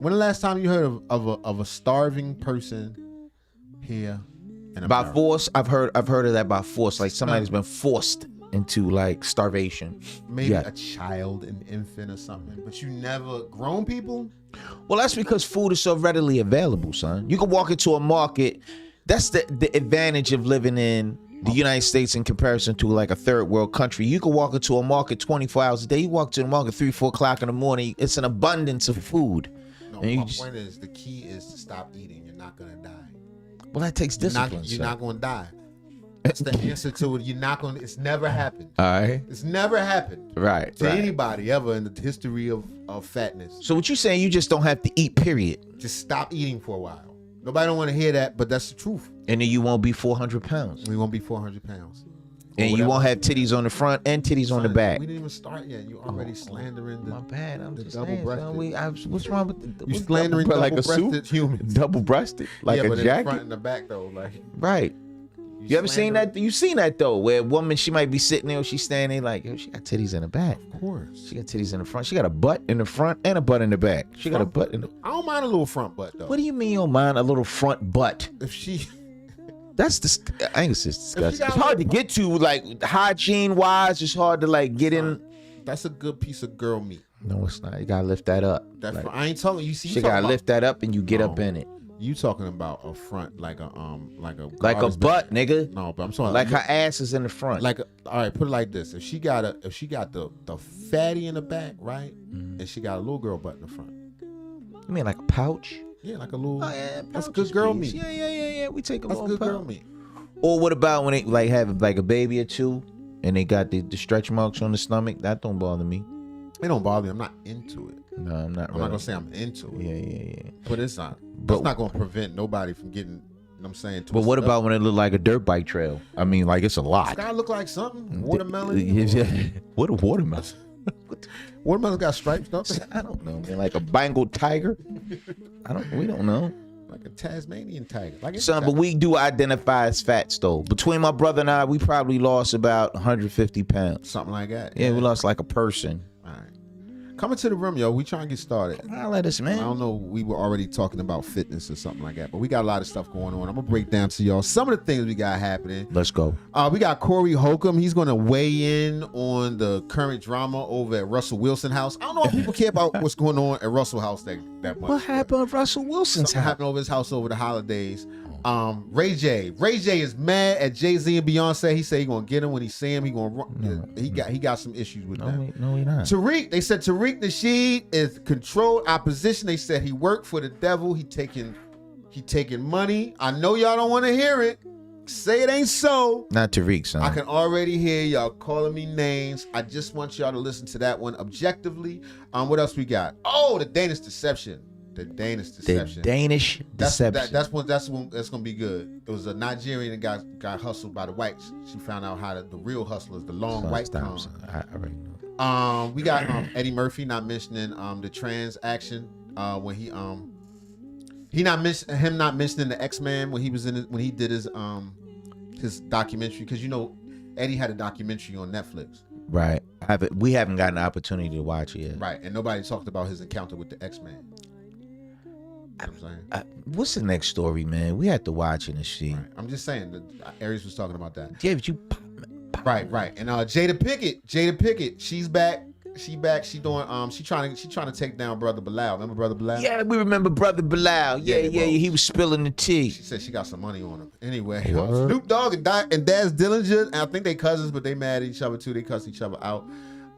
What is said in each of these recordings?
When the last time you heard of a starving person here in By America? force, I've heard of that by force. Like somebody's been forced into like starvation. Maybe a child, an infant or something. But you never grown people? Well, that's because food is so readily available, son. You can walk into a market. That's the advantage of living in the United States in comparison to like a third world country. You can walk into a market 24 hours a day. You walk to the market 3, 4 o'clock in the morning. It's an abundance of food. No, my point is the key is to stop eating. You're not gonna die. Well, that takes discipline. You're not gonna die. That's the answer to it. You're not gonna. It's never happened. All right. It's never happened. Right. To anybody ever in the history of fatness. So what you saying? You just don't have to eat. Period. Just stop eating for a while. Nobody don't want to hear that, but that's the truth. And then you won't be 400 pounds. We won't be 400 pounds. And you won't have titties on the front and titties on the back. We didn't even start yet. You already slandering the. My bad. I'm the just double-breasted. What's wrong with the? You slandering like a double-breasted suit? humans. Double-breasted, like yeah, a but jacket. In the front and the back though, like. Right. You ever seen that? You seen that though, where a woman, she might be sitting there, or she's standing there like, yo, she got titties in the back. Of course. She got titties in the front. She got a butt in the front and a butt in the back. She got a butt in the. I don't mind a little front butt though. What do you mean you don't mind a little front butt? If she. That's I think it's just disgusting. It's hard to get to, like hygiene wise. It's hard to like get in. That's a good piece of girl meat. No, it's not. You gotta lift that up. Like, I ain't talking. You see, you gotta lift that up and you get up in it. You talking about a front like a butt, nigga? No, but I'm talking like her ass is in the front. Like all right, put it like this: if she got the fatty in the back, right, and she got a little girl butt in the front. You mean like a pouch? Yeah, like a little. Oh yeah, that's good girl meat. Yeah. We take a that's little good girl meat. Or what about when they like have like a baby or two, and they got the stretch marks on the stomach? That don't bother me. It don't bother me. I'm not into it. No, I'm not. I'm not gonna say I'm into it. Yeah. But it's not. That's not gonna prevent nobody from getting. You know what I'm saying. But what about when it look like a dirt bike trail? I mean, like it's a lot. It's gotta look like something. Watermelon. What a watermelon. Watermelon got stripes, don't they? I don't know, man. Like a Bengal tiger. We don't know. Like a Tasmanian tiger. Like son, but we do identify as fats though. Between my brother and I, we probably lost about 150 pounds. Something like that. Yeah, we lost like a person. All right. Coming to the room, yo. We trying to get started. I'll let us, man. I don't know. We were already talking about fitness or something like that, but we got a lot of stuff going on. I'm gonna break down to y'all some of the things we got happening. Let's go. We got Corey Holcomb. He's gonna weigh in on the current drama over at Russell Wilson house. I don't know if people care about what's going on at Russell house that much. What happened at Russell Wilson's house? Happened over his house over the holidays. Ray J is mad at Jay-Z and Beyonce. He said he gonna get him when he see him. He gonna run. He got some issues with that. No, he not. They said Tariq Nasheed is controlled opposition. They said he worked for the devil. He taking money. I know y'all don't want to hear it. Say it ain't so. Not Tariq, son. I can already hear y'all calling me names. I just want y'all to listen to that one objectively. What else we got? Oh, the Danish deception. The Danish deception. That's gonna be good. It was a Nigerian that got hustled by the whites. She found out how the real hustlers, the long white con. I already know. We got Eddie Murphy not mentioning the trans action when he not mentioning the X-Men when he did his documentary, because you know Eddie had a documentary on Netflix. Right. We haven't gotten the opportunity to watch it yet. Right, and nobody talked about his encounter with the X-Men. You know what I'm saying? What's the next story, man? We have to watch it and see. Right. I'm just saying that Aries was talking about that. Yeah, but you Right. And Jada Pikket, she's back. She doing she trying to take down Brother Bilal. Remember Brother Bilal? Yeah, we remember Brother Bilal. Yeah, he was spilling the tea. She said she got some money on him. Anyway, Snoop Dogg and Daz Dillinger, and I think they cousins, but they mad at each other too. They cuss each other out.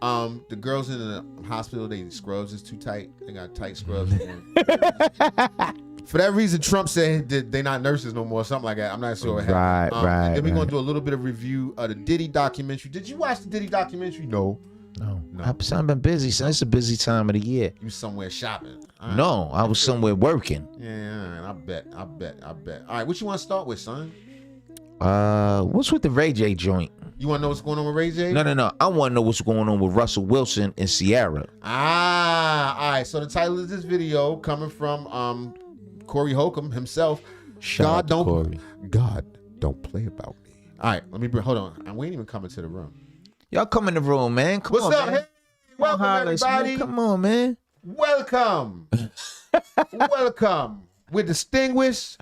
The girls in the hospital, they scrubs is too tight. They got tight scrubs. For that reason, Trump said that they not nurses no more, something like that. I'm not sure what happened. Right. And then we're gonna do a little bit of review of the Diddy documentary. Did you watch the Diddy documentary? No. I've been busy, so it's a busy time of the year. You somewhere shopping? Right. No, I was somewhere working. Yeah, I bet. All right, what you want to start with, son? What's with the Ray J joint? You want to know what's going on with Ray J? No. I want to know what's going on with Russell Wilson and Ciara. All right. So the title of this video coming from Corey Holcomb himself. God don't play about me. All right, hold on. We ain't even coming to the room. Y'all come in the room, man. What's up? Man. Hey, welcome everybody. Come on, man. Welcome. Welcome. We're distinguished.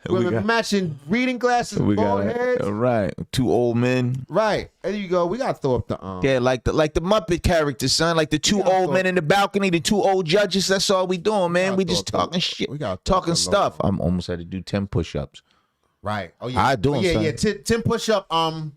We're matching reading glasses, bald heads. Right. 2 old men. Right. There you go. We got to throw up the Yeah, like the Muppet characters, son. Like the 2 old men in the balcony, the 2 old judges. That's all we doing, man. We just talking shit. We talking stuff. I'm almost had to do 10 push-ups. Right. Oh yeah. I do them. Yeah. 10 push-up. 10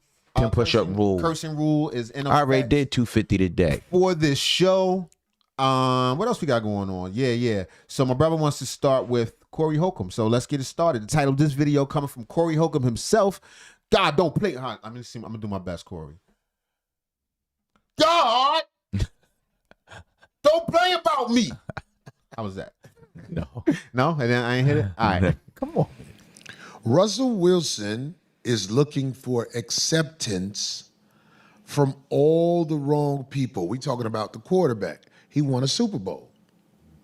push-up rule. Cursing rule is in effect. I already did 250 today for this show. What else we got going on? Yeah. So my brother wants to start with Corey Holcomb. So let's get it started. The title of this video coming from Corey Holcomb himself. God, don't play. I'm gonna do my best, Corey. God, don't play about me. How was that? No, and then I ain't hit it. All right, come on. Russell Wilson is looking for acceptance from all the wrong people. We talking about the quarterback. He won a Super Bowl.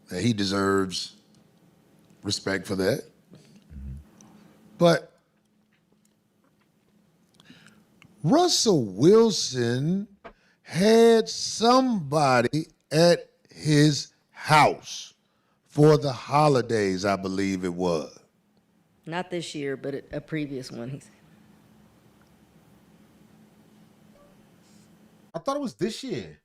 And he deserves respect for that. But Russell Wilson had somebody at his house for the holidays, I believe it was. Not this year, but a previous one. He said. I thought it was this year.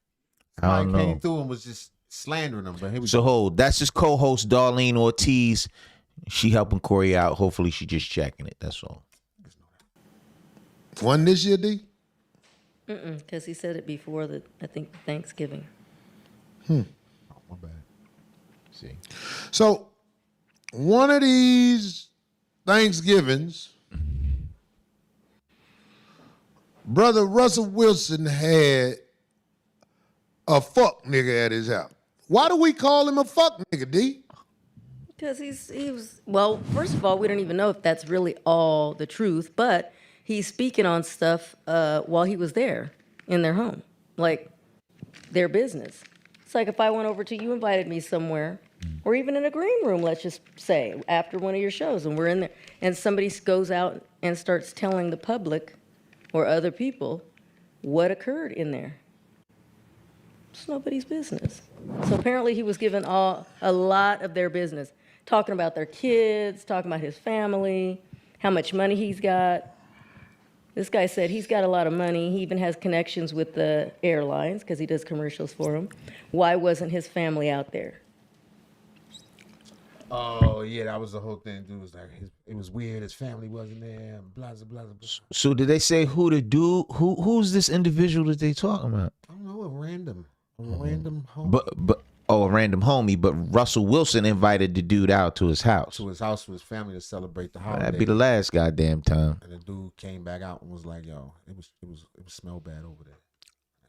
I don't know. Came through and was just slandering him. But here we So go. hold. That's his co-host Darlene Ortiz. She helping Corey out. Hopefully she just checking it. That's all. One this year, D? Because he said it before I think Thanksgiving. Oh, my bad. See. So one of these Thanksgivings, brother Russell Wilson had a fuck nigga at his house. Why do we call him a fuck nigga, D? Because he was, well, first of all, we don't even know if that's really all the truth, but he's speaking on stuff while he was there in their home, like their business. It's like if I went over to you, invited me somewhere, or even in a green room, let's just say, after one of your shows, and we're in there, and somebody goes out and starts telling the public or other people what occurred in there. It's nobody's business. So apparently he was given a lot of their business, talking about their kids, talking about his family, how much money he's got. This guy said he's got a lot of money. He even has connections with the airlines because he does commercials for them. Why wasn't his family out there? Oh yeah, that was the whole thing. Dude was like, it was weird. His family wasn't there. Blah blah blah. So did they say who the dude? Who's this individual that they talking about? I don't know. A random homie. But a random homie. But Russell Wilson invited the dude out to his house. To his house for his family to celebrate the holiday. That'd be the last goddamn time. And the dude came back out and was like, "Yo, it was smell bad over there."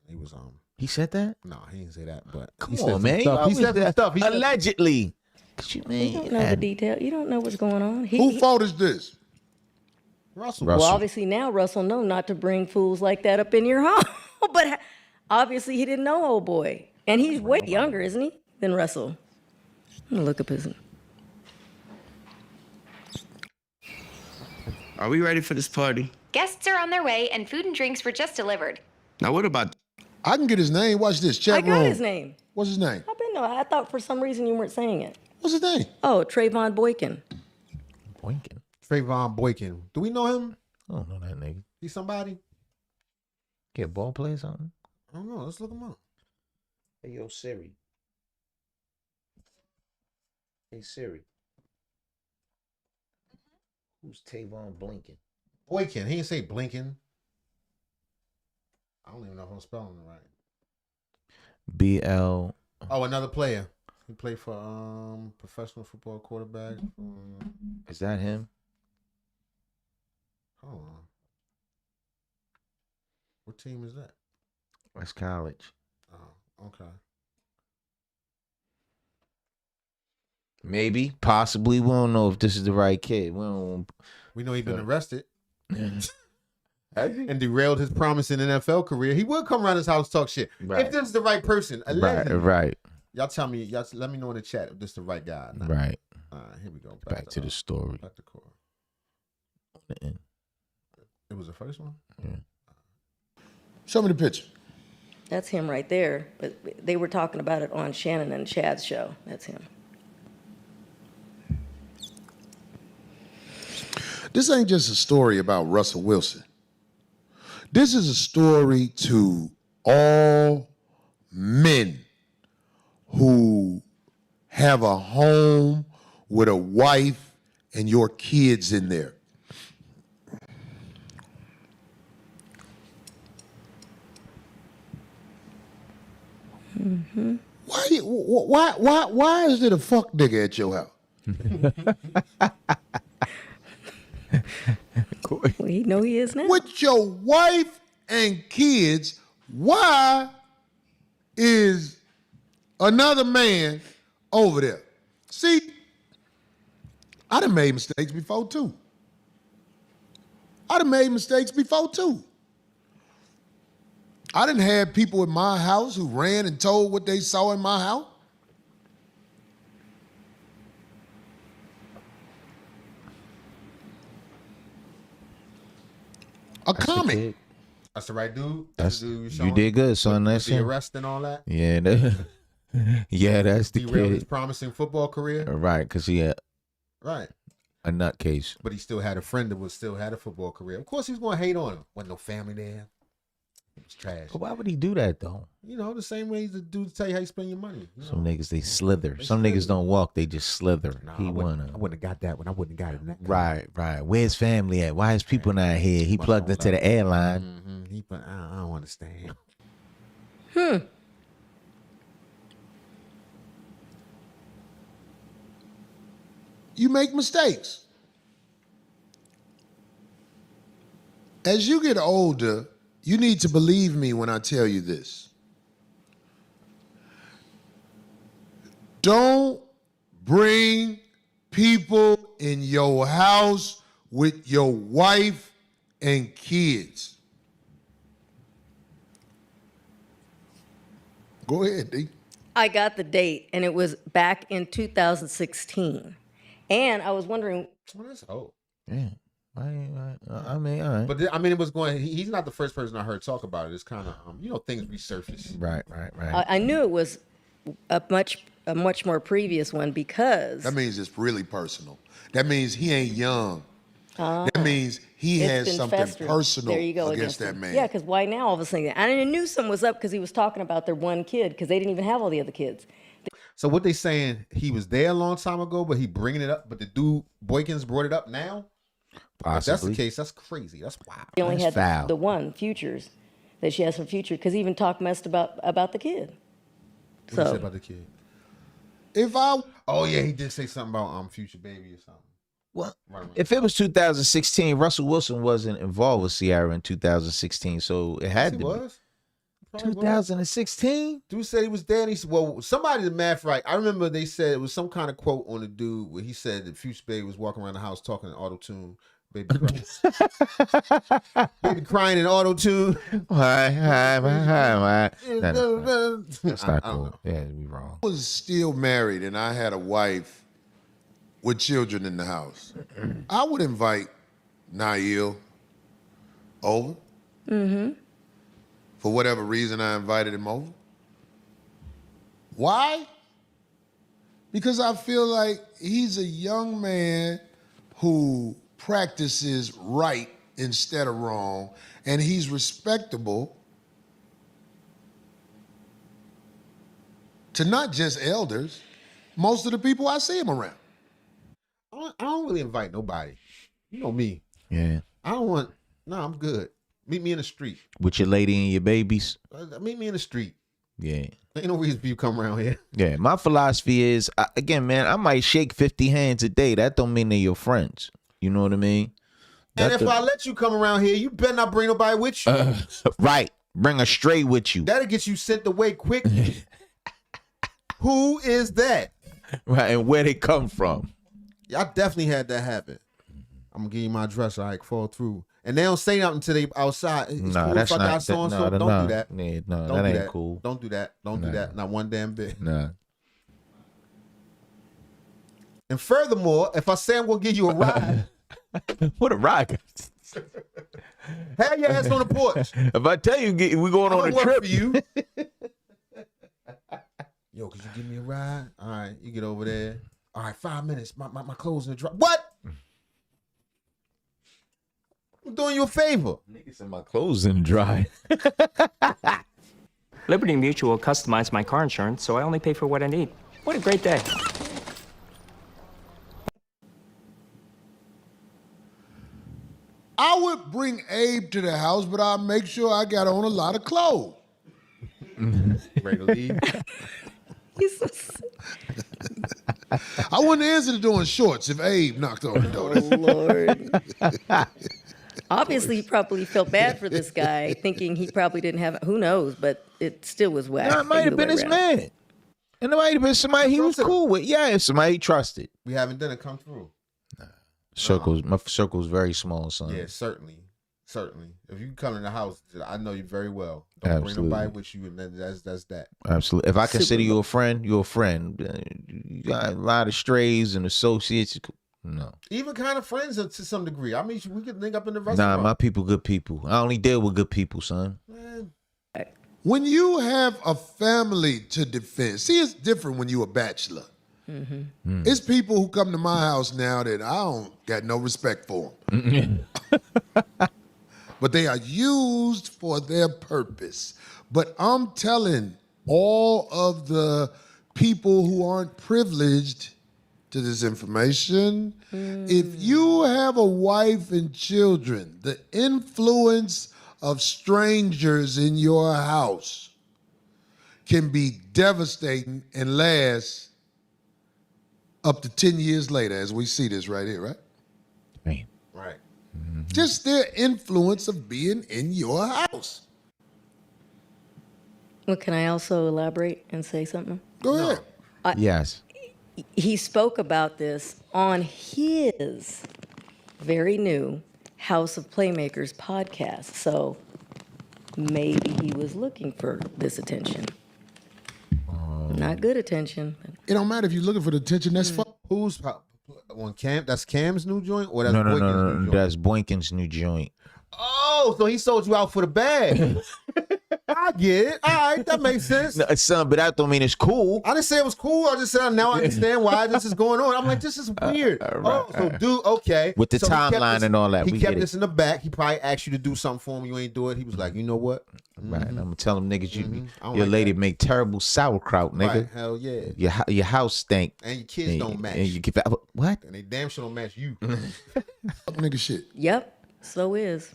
And he was He said that? No, he didn't say that. But Come he said on, man. Stuff. He said some stuff. He allegedly. You don't know the detail. You don't know what's going on. Whose fault is this? Russell. Well, obviously now Russell knows not to bring fools like that up in your home. But obviously he didn't know old boy. And he's way younger, isn't he, than Russell? I'm going to look up his... Are we ready for this party? Guests are on their way and food and drinks were just delivered. Now what about... I can get his name. Watch this. Chat room. I got his name. What's his name? I thought for some reason you weren't saying it. What's his name? Oh, Trayvon Boykin. Boykin? Trayvon Boykin. Do we know him? I don't know that nigga. He's somebody? He a ball player or something? I don't know. Let's look him up. Hey, yo, Siri. Hey, Siri. Who's Tavon Blinken? Boykin. He didn't say Blinken. I don't even know if I'm spelling it right. BL. Oh, another player. He played for professional football quarterback. Is that him? Hold on. What team is that? West College. Oh, okay. Maybe, possibly. We don't know if this is the right kid. We know he's been arrested. And derailed his promising NFL career. He would come around his house talk shit. Right. If this is the right person, allegedly. Right. Y'all tell me, let me know in the chat if this is the right guy. Nah. Right. All right, here we go. Back to the story. Back to Corey. Yeah. It was the first one? Yeah. Show me the picture. That's him right there. But they were talking about it on Shannon and Chad's show. That's him. This ain't just a story about Russell Wilson. This is a story to all men who have a home with a wife and your kids in there. Mm-hmm. Why is it a fuck nigga at your house? Well, he know he is now. With your wife and kids, why is another man over there? See, I done made mistakes before too. I done had people in my house who ran and told what they saw in my house. A comic. That's the right dude. That's the dude you showing? did good, son. With That's the him. arrest and all that. Yeah, yeah, that's the Derailed his kid. promising football career. Right, because he had Right. a nutcase. But he still had a friend that was still had a football career. Of course, he was going to hate on him. Wasn't no family there. It was trash. But why would he do that though? You know, the same way the dudes tell you how you spend your money. You Some know? niggas they slither. They Some slither. niggas don't walk, they just slither. Nah, He I wanna. wouldn't have got that one. I wouldn't have got it. In that Right. Where's family at? Why is people not here? He must plugged don't into the love airline. Mm-hmm. I don't understand. You make mistakes. As you get older, you need to believe me when I tell you this. Don't bring people in your house with your wife and kids. Go ahead, D. I got the date, and it was back in 2016. And I was wondering, Well, that's old. Yeah. I mean, all right. But it was going. He's not the first person I heard talk about it. It's kind of things resurface. Right. I knew it was a much more previous one because That means it's really personal. That means he ain't young. That means he it's has been something festering. personal There you go, against that him. man. Yeah, because why now all of a sudden? And I knew something was up because he was talking about their one kid because they didn't even have all the other kids. So what they saying? He was there a long time ago, but he bringing it up. But the dude Boykins brought it up now. If that's the case, that's crazy. That's wild. He only That's had foul. the one Futures that she has for Future because he even talked messed about the kid. What you say So about the kid? If Oh yeah, he did say something about Future Baby or something. Well, Right. if it was 2016, Russell Wilson wasn't involved with Ciara in 2016, so it had He to was. Probably was. 2016. Dude said he was there. And he said, well, somebody did math right. I remember they said it was some kind of quote on the dude where he said that Future Baby was walking around the house talking in auto-tune. Baby crying. Baby crying in auto-tune. Hi. That's not I don't cool. know. Yeah, we wrong. I was still married and I had a wife with children in the house, I would invite Nail over. For whatever reason, I invited him over. Why? Because I feel like he's a young man who practices right instead of wrong, and he's respectable to not just elders, most of the people I see him around. I don't really invite nobody. You know me. Yeah. I'm good. Meet me in the street. With your lady and your babies. Meet me in the street. Yeah. Ain't no reason for you to come around here. Yeah. My philosophy is, again, man, I might shake 50 hands a day. That don't mean they're your friends. You know what I mean? And if I let you come around here, you better not bring nobody with you. Right. Bring a stray with you. That'll get you sent away quick. Who is that? Right. And where they come from. I definitely had that happen. I'm gonna give you my address. All right, fall through. And they don't say nothing until they outside. It's Nah, cool that's if I got not. so-and-so. Nah, Don't do that. Yeah, no, Don't that do ain't that. cool. Don't do that. Don't do that. Not one damn bit. Nah. And furthermore, if I say I'm gonna give you a ride, What a ride. have your ass on the porch. If I tell you we going I'm on gonna a work trip, for you. Yo, could you give me a ride? All right, you get over there. All right, 5 minutes. My clothes in the drop. What? I'm doing you a favor. Niggas said my clothes in dry. Liberty Mutual customized my car insurance, so I only pay for what I need. What a great day. I would bring Abe to the house, but I'd make sure I got on a lot of clothes. Ready to leave? He's so sick. I wouldn't answer the door in shorts if Abe knocked on the door. Oh, Lord. Obviously, he probably felt bad for this guy, thinking he probably didn't have, who knows, but it still was whack. That might have been his man. And it might have been somebody he was cool with. Yeah, if somebody he trusted. We haven't done it come through. My circle's very small, son. Yeah, certainly. Certainly. If you come in the house, I know you very well. Don't bring nobody with you, and that's that. Absolutely. If I consider you a friend, you're a friend. You got a lot of strays and associates. No. Even kind of friends to some degree. I mean, we could link up in the restaurant. Nah, my people, good people. I only deal with good people, son. Man. When you have a family to defend, see, it's different when you a bachelor. It's people who come to my house now that I don't got no respect for them. But they are used for their purpose. But I'm telling all of the people who aren't privileged to this information, if you have a wife and children, the influence of strangers in your house can be devastating and last up to 10 years later, as we see this right here, right? Right. Just their influence of being in your house. Well, can I also elaborate and say something? Go ahead. Yes. He spoke about this on his very new House of Playmakers podcast. So maybe he was looking for this attention. Not good attention. It don't matter if you're looking for the attention, that's fine. Who's on Cam? That's Cam's new joint, or that's No. Boykin's new joint? That's Boykin's new joint. Oh, so he sold you out for the bag. I get it. All right, that makes sense. No, son, but that don't mean it's cool. I didn't say it was cool. I just said now I understand why this is going on. I'm like, this is weird. So dude, okay. With the So he kept timeline this- and all that, He we kept get it. this in the back. He probably asked you to do something for him. You ain't do it. He was like, you know what? Right. I'm gonna tell them niggas, I don't your like lady that. make terrible sauerkraut, nigga. Right, hell yeah. Your house stink. And your kids don't match. And you give what? And they damn sure don't match you. Fuck nigga shit. Yep, so is.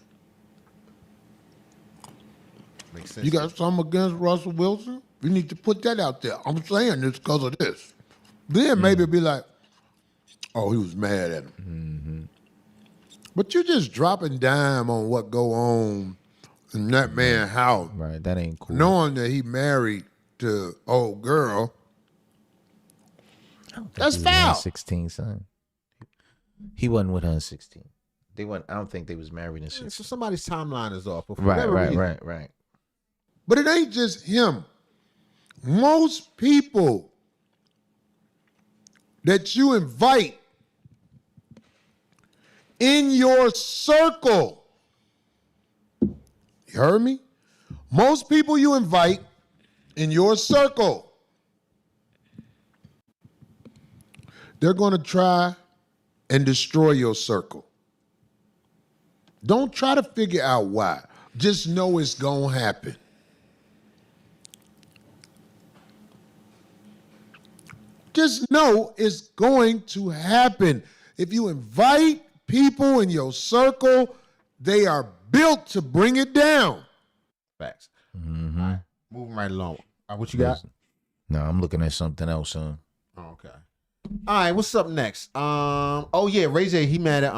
Makes sense. You got something against Russell Wilson? You need to put that out there. I'm saying this because of this. Then maybe be like, oh, he was mad at him. But you're just dropping dime on what go on in that man's house, Right, that ain't cool. knowing that he married to old girl. That's He was with her foul. in 16, son. He wasn't with her in 16. They weren't. I don't think they was married in 16. So somebody's timeline is off. But for Right, whatever reason- right. But it ain't just him. Most people that you invite in your circle, you heard me? Most people you invite in your circle, they're going to try and destroy your circle. Don't try to figure out why. Just know it's going to happen. Just know it's going to happen. If you invite people in your circle, they are built to bring it down. Facts. All right, moving right along. What you got? No, I'm looking at something else, son. Oh, okay. All right, what's up next? Oh yeah, Ray J. He mad at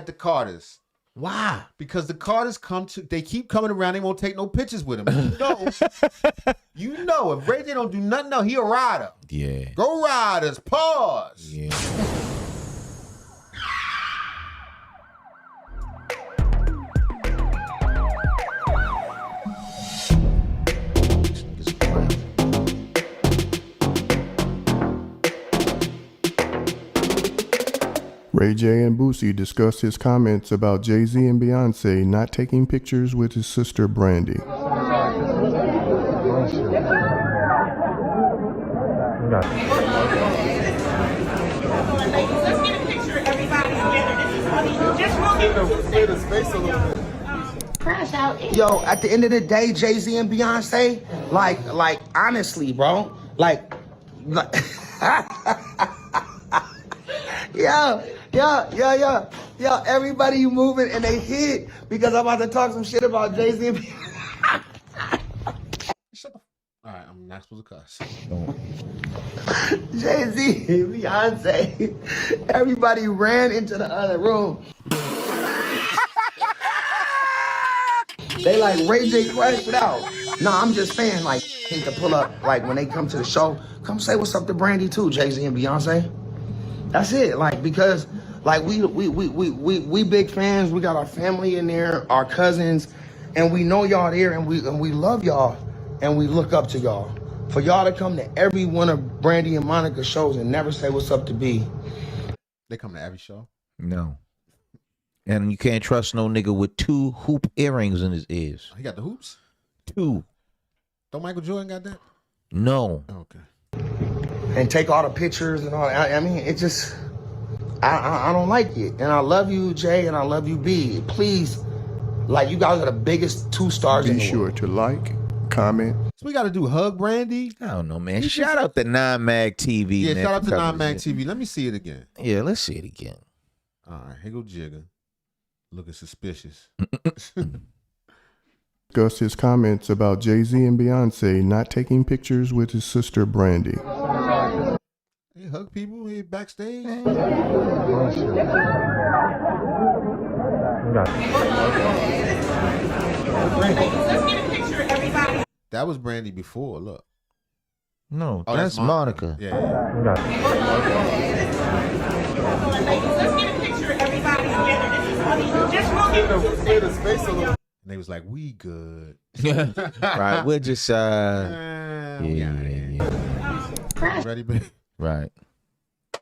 the Carters. Why? Because the Carters they keep coming around. They won't take no pictures with him. You know, if Ray J don't do nothing else, he a rider. Yeah. Go Riders. Pause. Yeah. Ray J and Boosie discussed his comments about Jay-Z and Beyonce not taking pictures with his sister Brandy. Let's get a picture of everybody together. This is funny. Yo, at the end of the day, Jay-Z and Beyonce, like honestly, bro, like yo, everybody you moving and they hit because I'm about to talk some shit about Jay-Z and Beyonce. All right, I'm not supposed to cuss. Jay-Z and Beyonce, everybody ran into the other room. They like Ray J crashed it out. No, I'm just saying, like, need to pull up, like, when they come to the show, come say what's up to Brandy too, Jay-Z and Beyonce. That's it, like, because, like, we big fans. We got our family in there, our cousins, and we know y'all there, and we love y'all, and we look up to y'all. For y'all to come to every one of Brandy and Monica's shows and never say what's up to B. They come to every show? No. And you can't trust no nigga with 2 hoop earrings in his ears. He got the hoops? 2. Don't Michael Jordan got that? No. Okay. And take all the pictures and all that. I mean, it just, I don't like it. And I love you, Jay, and I love you, B. Please, like, you guys are the biggest 2 stars in the Be sure world. to like, comment. So we got to do Hug Brandy? I don't know, man. Shout out to 9mag TV. Yeah, man, shout out to for 9mag covering TV. Let me see it again. Yeah, let's see it again. All right, here go Jigga. Looking suspicious. Discuss his comments about Jay-Z and Beyonce not taking pictures with his sister Brandy. Hey, hug people here backstage. That was Brandy before, look. No, Oh, that's Monica. Yeah. And they was like, we good. Right, we're just Yeah. You ready, baby? Right.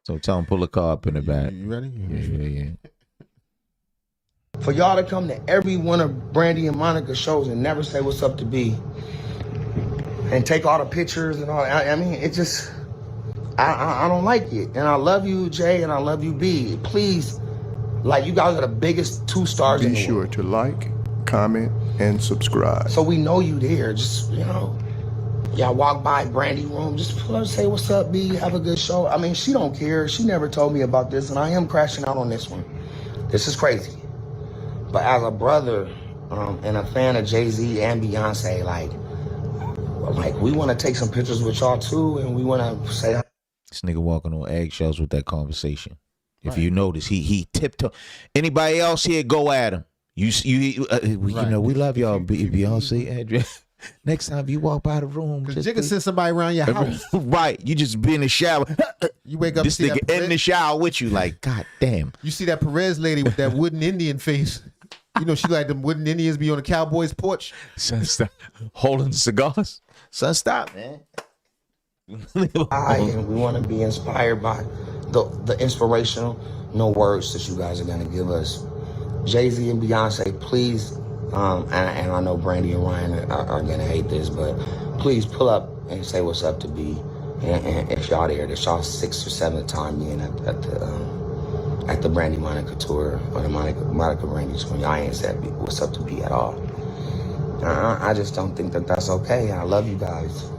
So tell him pull the car up in the back. You ready? Yeah. For y'all to come to every one of Brandy and Monica's shows and never say what's up to B. And take all the pictures and all that. I mean, it just, I don't like it. And I love you, Jay, and I love you, B. Please, like, you guys are the biggest 2 stars in Be the sure world. to like, comment, and subscribe. So we know you there. Just, you know, y'all walk by Brandy room, just pull up and say, what's up, B? Have a good show. I mean, she don't care. She never told me about this, and I am crashing out on this one. This is crazy. But as a brother and a fan of Jay-Z and Beyonce, like we want to take some pictures with y'all too, and we want to say. This nigga walking on eggshells with that conversation. If you notice, he tiptoe. Anybody else here, go at him. You know, we love y'all, Beyonce, address. Next time you walk by the room, Because Jigga send somebody around your house. Right, you just be in the shower. You wake up, This see nigga that in the shower with you, like, God damn. You see that Perez lady with that wooden Indian face. You know, she like them wooden Indians be on the cowboy's porch. Son, stop. Holding cigars. Son, stop, man. And we want to be inspired by the inspirational words that you guys are going to give us. Jay-Z and Beyonce, please, and I know Brandy and Ryan are going to hate this, but please pull up and say what's up to B. And if y'all there, this y'all 6th or 7th time being at the Brandy Monica tour or the Monica Brandy tour. Y'all ain't said what's up to B at all. I just don't think that that's okay. I love you guys.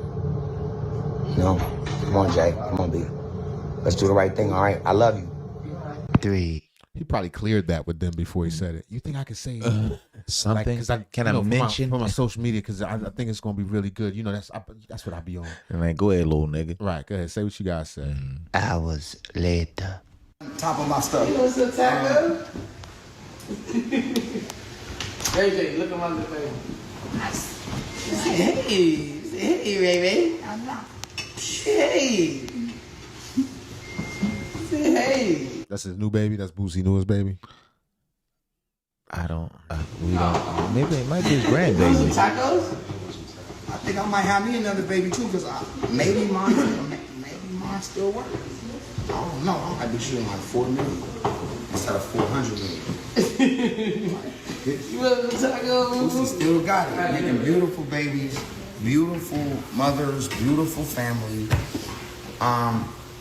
No, come on, Jay. Come on, B. Let's do the right thing, all right? I love you. 3. He probably cleared that with them before he said it. You think I could say Something? Like, Can I mention? for my social media? Because I think it's gonna be really good. You know, that's what I be on. Man, go ahead, little nigga. Right, go ahead. Say what you guys say. Hours later. Top of my stuff. You know what's up, Taco? JJ, look at my little baby. Hey, baby. Hey. Hey. That's his new baby. That's Boosie Newell's baby. We don't. Maybe it might be his You want some grandbaby. tacos? I think I might have me another baby too, because maybe mine still works. I don't know. I might be shooting like 4 million instead of 400 million. You want some tacos? Boosie still got it. Making beautiful babies, beautiful mothers, beautiful family.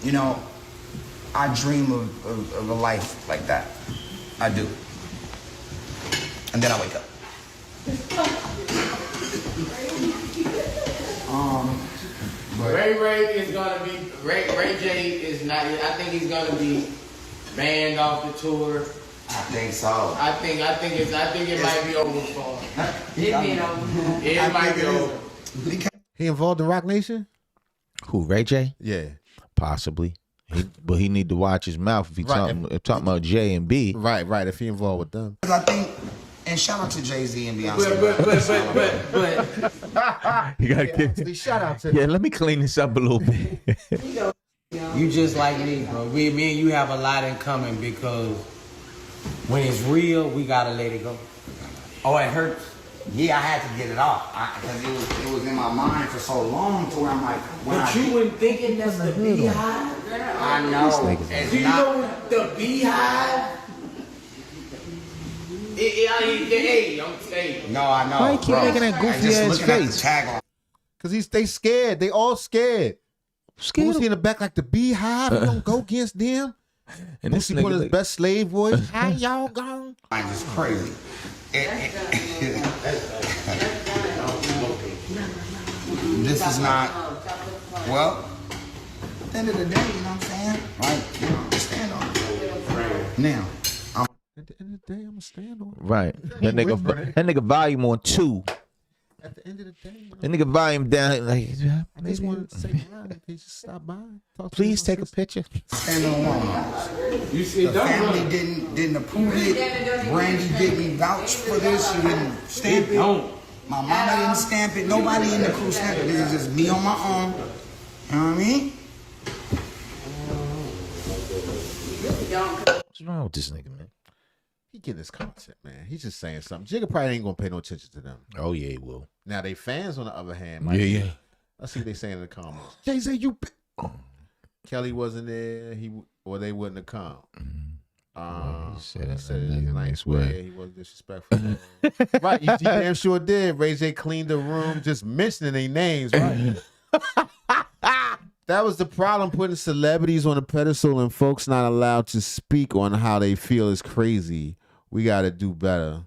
You know, I dream of a life like that. I do. and then I wake up. Ray is gonna be Ray J is not. I think he's gonna be banned off the tour. I think so. I think it might be over for him. It might be over. He involved in Rock Nation? Who, Ray J? Yeah. Possibly. But he need to watch his mouth if he talking about J and B. Right. If he involved with them. I think, and shout out to Jay-Z and Beyonce. But You gotta get. Shout out to Yeah, let me clean this up a little bit. you just like me, bro. Me and you have a lot in common because when it's real, we gotta let it go. Oh, it hurts. Yeah, I had to get it off because it was in my mind for so long to where I'm like, But you weren't thinking that's the beehive. I know. Do you know the beehive? Hey. No, I know. Why you keep making that goofy ass face? Because they scared. They all scared. Scared. Boosie in the back like the beehive. You don't go against them. And this Boosie put his nigga, best slave voice. How y'all gone? I'm just crazy. This is not, well, at the end of the day, you know what I'm saying? Like, you know, stand on it. Now, At the end of the day, I'm going to stand on it. right. That nigga volume on 2. At the end of the day, That nigga volume down like. I just wanted to say hi. They just stop by. Talk to Please me, take a my picture. stand on one. You see, The family didn't approve it. Brandy didn't vouch for this. She didn't stamp it. My mama didn't stamp it. Nobody in the crew stamped it. This is just me on my own. You know what I mean? What's wrong with this nigga, man? He getting his content, man. He's just saying something. Jigga probably ain't gonna pay no attention to them. Oh yeah, he will. Now they fans on the other hand, might Yeah. Let's see what they saying in the comments. Jay-Z, you. Kelly wasn't there. Or they wouldn't have come. He said He it said in it a in a nice nice way. way. He wasn't disrespectful. Right, you damn sure did. Ray J cleaned the room just mentioning their names, right? That was the problem, putting celebrities on a pedestal and folks not allowed to speak on how they feel is crazy. We got to do better.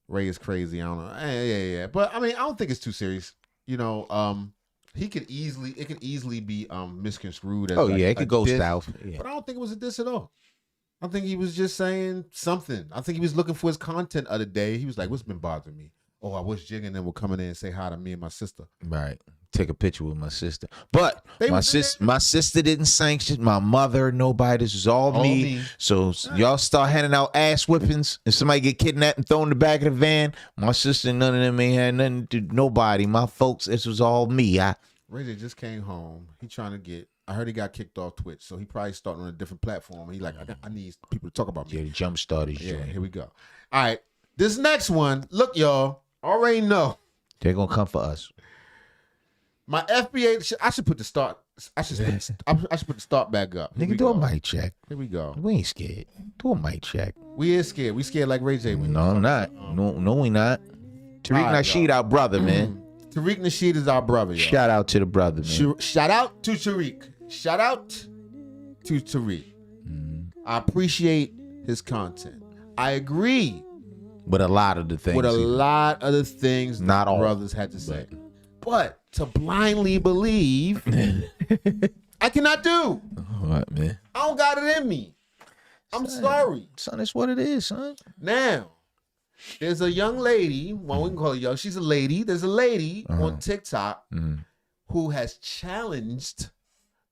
Ray is crazy. I don't know. Yeah. But I mean, I don't think it's too serious. You know, it could easily be misconstrued as It could go diss, south. Yeah. But I don't think it was a diss at all. I think he was just saying something. I think he was looking for his content of the day. He was like, what's been bothering me? Oh, I wish Jigga and them would come in there and say hi to me and my sister. Right. Take a picture with my sister. But They my was there. sister didn't sanction. My mother, nobody. This is all me. So y'all start handing out ass whippings. If somebody get kidnapped and thrown in the back of the van, my sister, none of them ain't had nothing to do. Nobody. My folks, this was all me. Ray J just came home. He trying to get. I heard he got kicked off Twitch, so he probably starting on a different platform. He like, I need people to talk about me. Yeah, the jump started. Yeah, here we go. All right, this next one. Look, y'all already know They're gonna come for us. my FBA. I should put the start. I should put the start back up. Here Nigga, we do a go. mic check. Here we go. We ain't scared. Do a mic check. We is scared. We scared like Ray J. No, I'm not. No, we not. Tariq All right, Nasheed, our brother, man. Tariq Nasheed is our brother, y'all. Shout out to the brother, man. Shout out to Tariq. Shout out to Tariq. I appreciate his content. I agree With a lot of the things. with a lot of the things Not the all, brothers had to say. But to blindly believe, I cannot do. What, man? I don't got it in me. I'm sorry. Son, that's what it is, son. Now, there's a young lady, well, we can call her young. She's a lady. There's a lady on TikTok who has challenged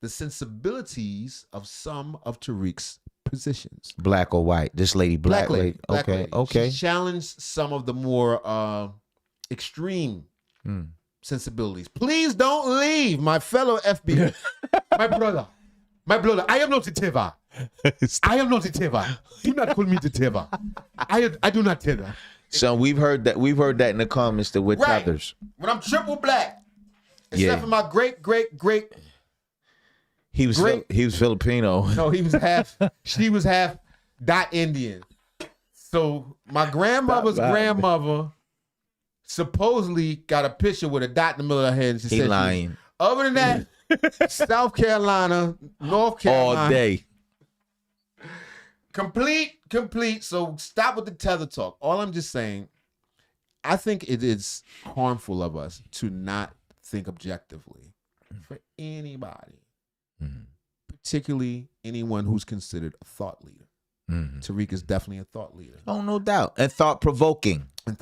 the sensibilities of some of Tariq's positions. Black or white? This lady, black lady. Black Okay, lady. okay. She challenged some of the more extreme sensibilities. Please don't leave, my fellow FB. My brother. I am not a Teva. I am not a Teva. Do not call me the Teva. I do not Teva. So we've heard that in the comments that we're Right. tethers. When I'm triple black, except for my great. He was Filipino. No, she was half dot Indian. So my grandmother's grandmother supposedly got a picture with a dot in the middle of her head. And she He said, lying. other than that, South Carolina, North Carolina. All day. Complete. So stop with the tether talk. All I'm just saying, I think it is harmful of us to not think objectively for anybody, particularly anyone who's considered a thought leader. Tariq is definitely a thought leader. Oh, no doubt. And thought-provoking. And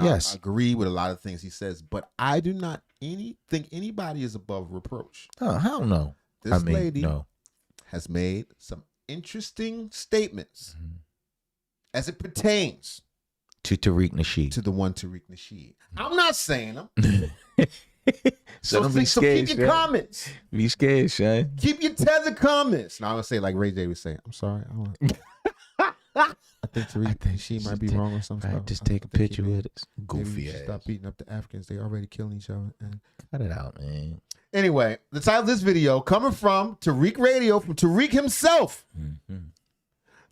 Yes. I agree with a lot of things he says, but I do not think anybody is above reproach. Oh, hell no. This lady has made some interesting statements as it pertains to Tariq Nasheed. To the one Tariq Nasheed. I'm not saying them. So don't be scared, keep your comments. Be scared, Sean. Keep your tether comments. Now I'm gonna say like Ray J was saying. I'm sorry. I think Tariq Nasheed might be wrong or something. Right, just take a picture with it. Goofy ass. Stop beating up the Africans. They already killing each other. And cut it out, man. Anyway, the title of this video coming from Tariq Radio, from Tariq himself.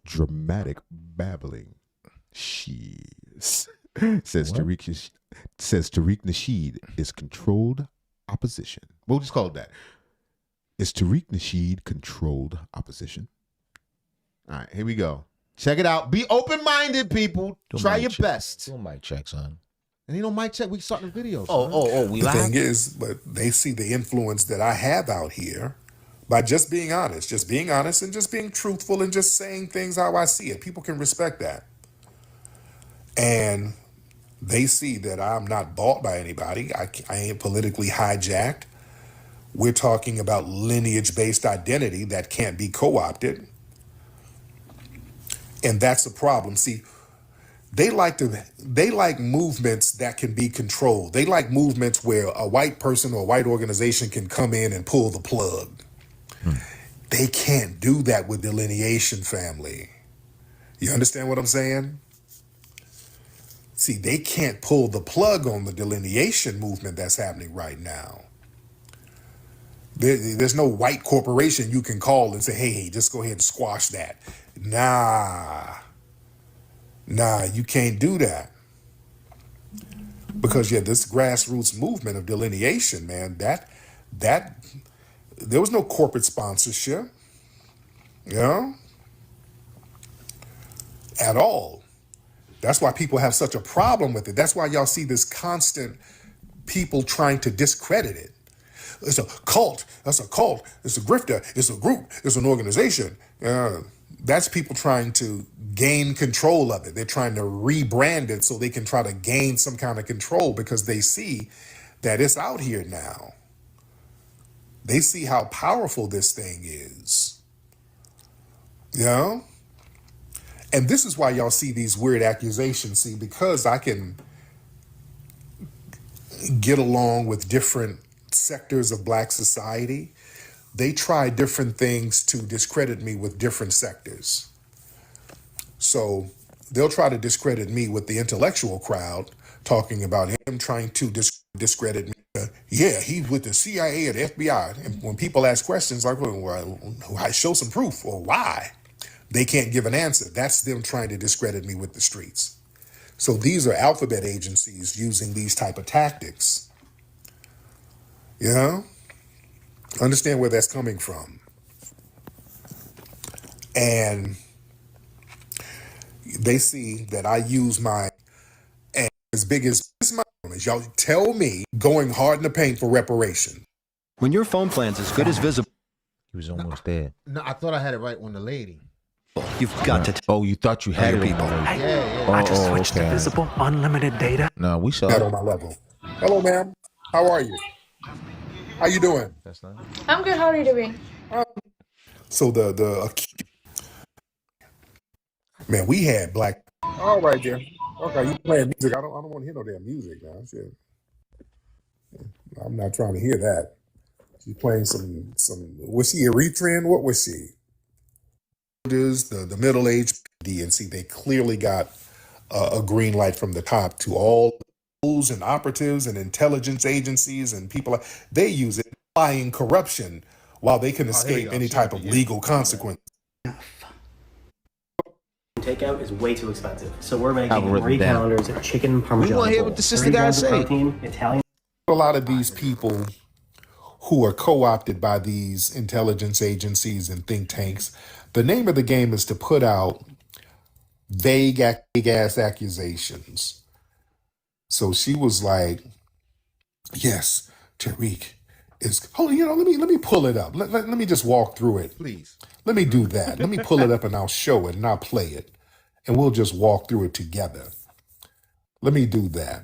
Dramatic babbling. Says Tariq Nasheed is controlled opposition. We'll just call it that. Is Tariq Nasheed controlled opposition? All right, here we go. Check it out. Be open-minded, people. Try your best. Do a mic check, son. And you know, mic check. We starting the video. We the live? thing is, but they see the influence that I have out here by just being honest and just being truthful and just saying things how I see it. People can respect that. And they see that I'm not bought by anybody. I ain't politically hijacked. We're talking about lineage-based identity that can't be co-opted. And that's a problem. See, they like movements that can be controlled. They like movements where a white person or a white organization can come in and pull the plug. They can't do that with delineation, family. You understand what I'm saying? See, they can't pull the plug on the delineation movement that's happening right now. There's no white corporation you can call and say, hey, just go ahead and squash that. Nah, you can't do that. Because, this grassroots movement of delineation, man, that there was no corporate sponsorship, at all. That's why people have such a problem with it. That's why y'all see this constant people trying to discredit it. It's a cult. That's a cult. It's a grifter. It's a group. It's an organization. That's people trying to gain control of it. They're trying to rebrand it so they can try to gain some kind of control because they see that it's out here now. They see how powerful this thing is. And this is why y'all see these weird accusations. See, because I can get along with different sectors of black society, they try different things to discredit me with different sectors. So they'll try to discredit me with the intellectual crowd, talking about him trying to discredit me. He's with the CIA or the FBI. And when people ask questions like, well, I show some proof, or why? They can't give an answer. That's them trying to discredit me with the streets. So these are alphabet agencies using these type of tactics. Understand where that's coming from. And they see that I use my, and as big as my, y'all tell me, going hard in the paint for reparation. When your phone plan's as good as visible. He was almost dead. No, I thought I had it right when the lady. You've got to. Oh, you thought you had it, people. I just switched to visible, unlimited data. No, we saw that it on my level. Hello, ma'am. How are you? How you doing? That's nice. I'm good. How are you doing? So man, we had black. All right, there. Okay, you playing music? I don't want to hear no damn music now. Shit. I'm not trying to hear that. She's playing some. Was she Eritrean? What was she? Is the middle-aged DNC? They clearly got a green light from the top to all those and operatives and intelligence agencies and people. They use it applying corruption while they can escape any type of legal consequence. Takeout is way too expensive, so we're making Marie calendars and chicken parmesan. We want to hear what the sister guys say. Protein, Italian. A lot of these people who are co-opted by these intelligence agencies and think tanks. The name of the game is to put out vague ass accusations. So she was like, yes, Tariq is, hold on, let me pull it up. Let me just walk through it. Please. Let me do that. Let me pull it up and I'll show it and I'll play it. And we'll just walk through it together. Let me do that.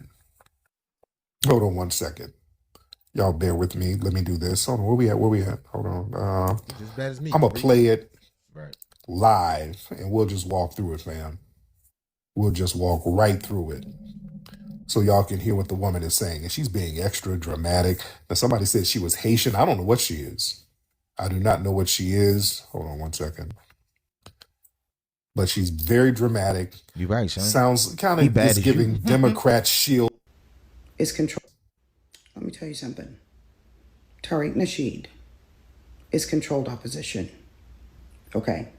Hold on one second. Y'all bear with me. Let me do this. Hold on. Where we at? Hold on. Just as bad as me. I'm going to play it Right. live and we'll just walk through it, fam. We'll just walk right through it so y'all can hear what the woman is saying. And she's being extra dramatic. Now, somebody said she was Haitian. I don't know what she is. I do not know what she is. Hold on one second. But she's very dramatic. You're right, son. Sounds kind of is giving Democrat shield. Is control. Let me tell you something. Tariq Nasheed is controlled opposition. Okay?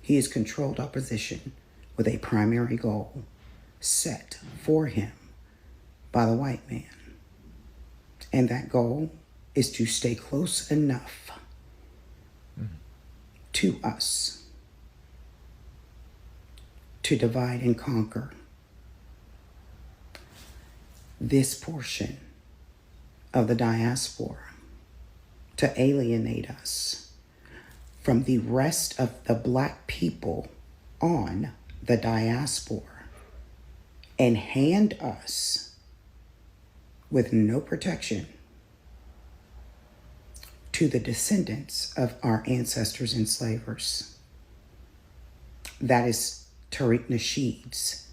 He is controlled opposition with a primary goal set for him by the white man. And that goal is to stay close enough to us to divide and conquer this portion of the diaspora, to alienate us from the rest of the black people on the diaspora and hand us with no protection to the descendants of our ancestors enslavers. That is Tariq Nasheed's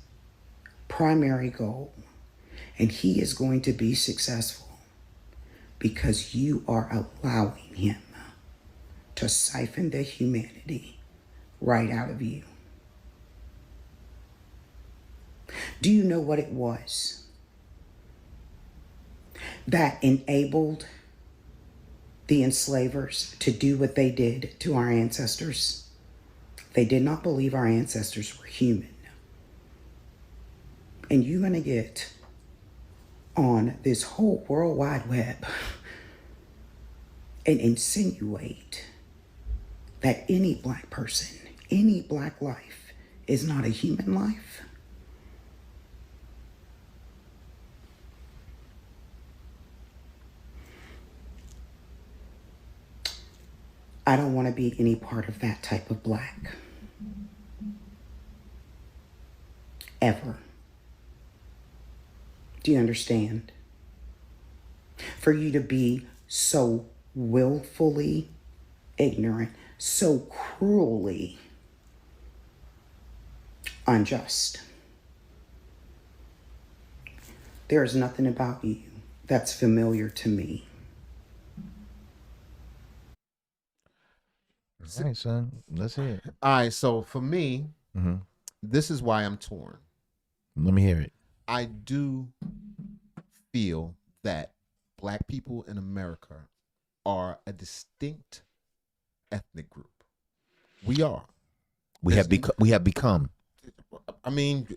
primary goal, and he is going to be successful because you are allowing him to siphon the humanity right out of you. Do you know what it was that enabled the enslavers to do what they did to our ancestors? They did not believe our ancestors were human. And you're going to get on this whole World Wide Web and insinuate that any black person, any black life is not a human life. I don't want to be any part of that type of black. Ever. Do you understand? For you to be so willfully ignorant, so cruelly unjust. There is nothing about you that's familiar to me. All right, son. Let's hear it. All right, so for me, this is why I'm torn. Let me hear it. I do feel that black people in America are a distinct ethnic group. We are. We have become. I mean,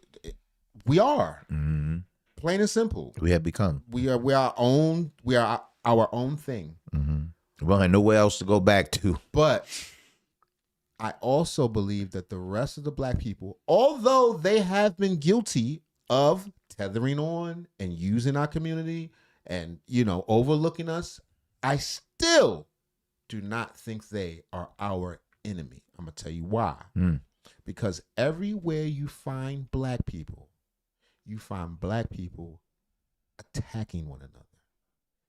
we are. Mm-hmm. Plain and simple. We have become. We are our own. We are our own thing. Mm-hmm. We don't have nowhere else to go back to. But I also believe that the rest of the black people, although they have been guilty of tethering on and using our community and, overlooking us, I still do not think they are our enemy. I'm going to tell you why. Because everywhere you find black people, you find black people attacking one another,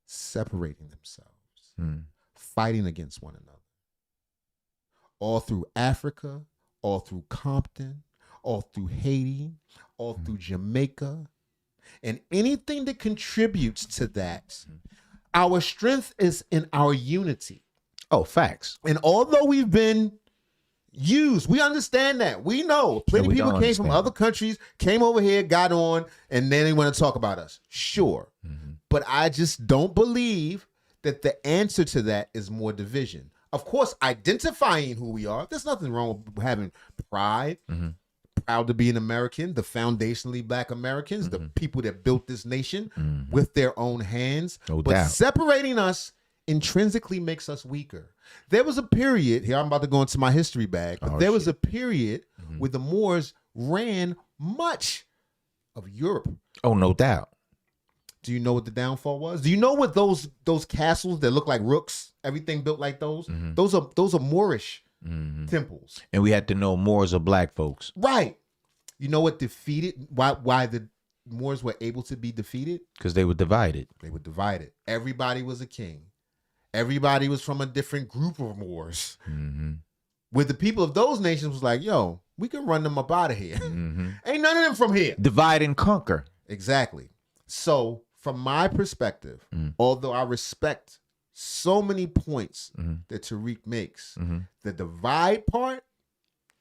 separating themselves, fighting against one another. All through Africa, all through Compton, all through Haiti, all through Jamaica, and anything that contributes to that. Our strength is in our unity. Oh, facts. And although we've been used, we understand that. We know plenty of people came from other countries, came over here, got on, and then they want to talk about us. Sure. But I just don't believe that the answer to that is more division. Of course, identifying who we are, there's nothing wrong with having pride, proud to be an American, the foundationally black Americans, the people that built this nation with their own hands. No but doubt. separating us intrinsically makes us weaker. There was a period, here I'm about to go into my history bag, but there was a period where the Moors ran much of Europe. Oh, no doubt. Do you know what the downfall was? Do you know what those castles that look like rooks, everything built like those? Those are Moorish temples. And we had to know Moors are black folks. Right. You know what defeated, why the Moors were able to be defeated? Because they were divided. They were divided. Everybody was a king. Everybody was from a different group of Moors. Where the people of those nations was like, yo, we can run them up out of here. Ain't none of them from here. Divide and conquer. Exactly. So from my perspective, although I respect so many points that Tariq makes, the divide part,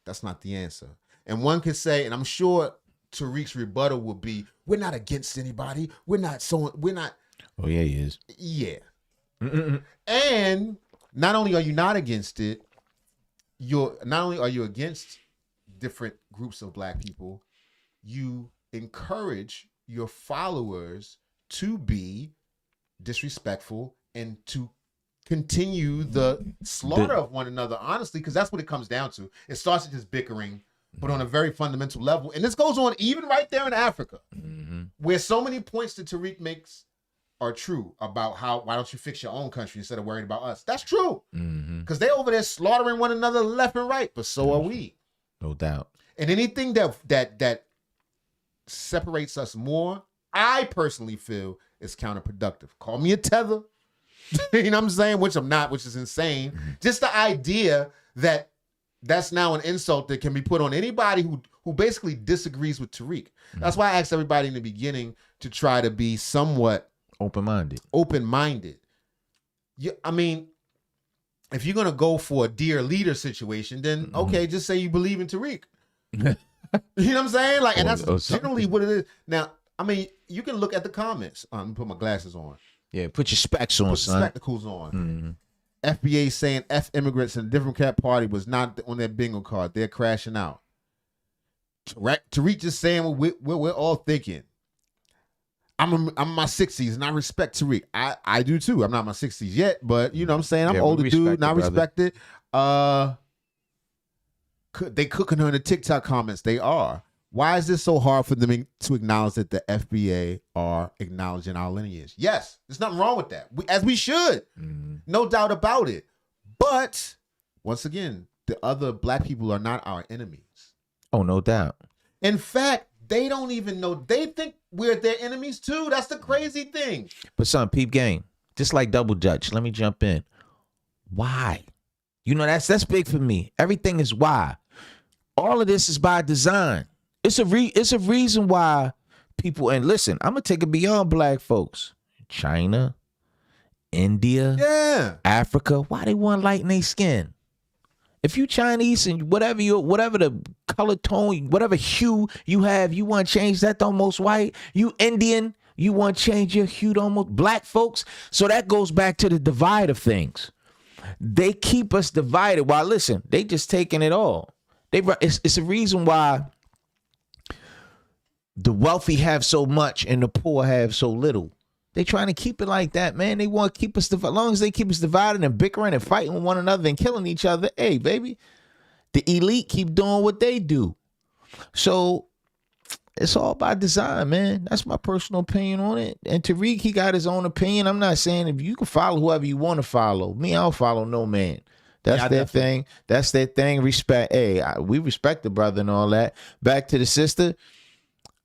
that's not the answer. And one could say, and I'm sure Tariq's rebuttal will be, we're not against anybody. We're not. Oh, yeah, he is. Yeah. And not only are you not against it, not only are you against different groups of black people, you encourage your followers to be disrespectful and to continue the slaughter of one another, honestly, because that's what it comes down to. It starts with just bickering, but on a very fundamental level. And this goes on even right there in Africa, where so many points that Tariq makes are true about why don't you fix your own country instead of worrying about us? That's true. Because they're over there slaughtering one another left and right, but so are we. No doubt. And anything that separates us more, I personally feel is counterproductive. Call me a tether. You know what I'm saying? Which I'm not, which is insane. Just the idea that that's now an insult that can be put on anybody who basically disagrees with Tariq. That's why I asked everybody in the beginning to try to be somewhat open-minded. I mean, if you're going to go for a dear leader situation, then okay, just say you believe in Tariq. You know what I'm saying? Like, and that's generally what it is. Now, I mean, you can look at the comments. Let me put my glasses on. Yeah, put your specs on, son. Spectacles on. FBA saying F immigrants and the Democrat Party was not on their bingo card. They're crashing out. Tariq just saying what we're all thinking. I'm in my 60s and I respect Tariq. I do too. I'm not in my 60s yet, but you know what I'm saying? I'm older dude and I respect it. They cooking her in the TikTok comments. They are. Why is this so hard for them to acknowledge that the FBA are acknowledging our lineage? Yes, there's nothing wrong with that. As we should. No doubt about it. But once again, the other black people are not our enemies. Oh, no doubt. In fact, they don't even know. They think we're their enemies too. That's the crazy thing. But son, peep game. Just like Double Dutch. Let me jump in. Why? You know, that's big for me. Everything is why. All of this is by design. It's a reason why people, and listen, I'm gonna take it beyond black folks. China, India, Africa, why they want to lighten their skin? If you Chinese and whatever the color tone, whatever hue you have, you want to change that to almost white. You Indian, you want to change your hue to almost black folks. So that goes back to the divide of things. They keep us divided. While listen, they just taking it all. It's a reason why the wealthy have so much and the poor have so little. They trying to keep it like that, man. They want to keep us divided. As long as they keep us divided and bickering and fighting with one another and killing each other, hey, baby, the elite keep doing what they do. So it's all by design, man. That's my personal opinion on it. And Tariq, he got his own opinion. I'm not saying if you can follow whoever you want to follow. Me, I don't follow no man. That's their thing. That's their thing. Respect. Hey, we respect the brother and all that. Back to the sister.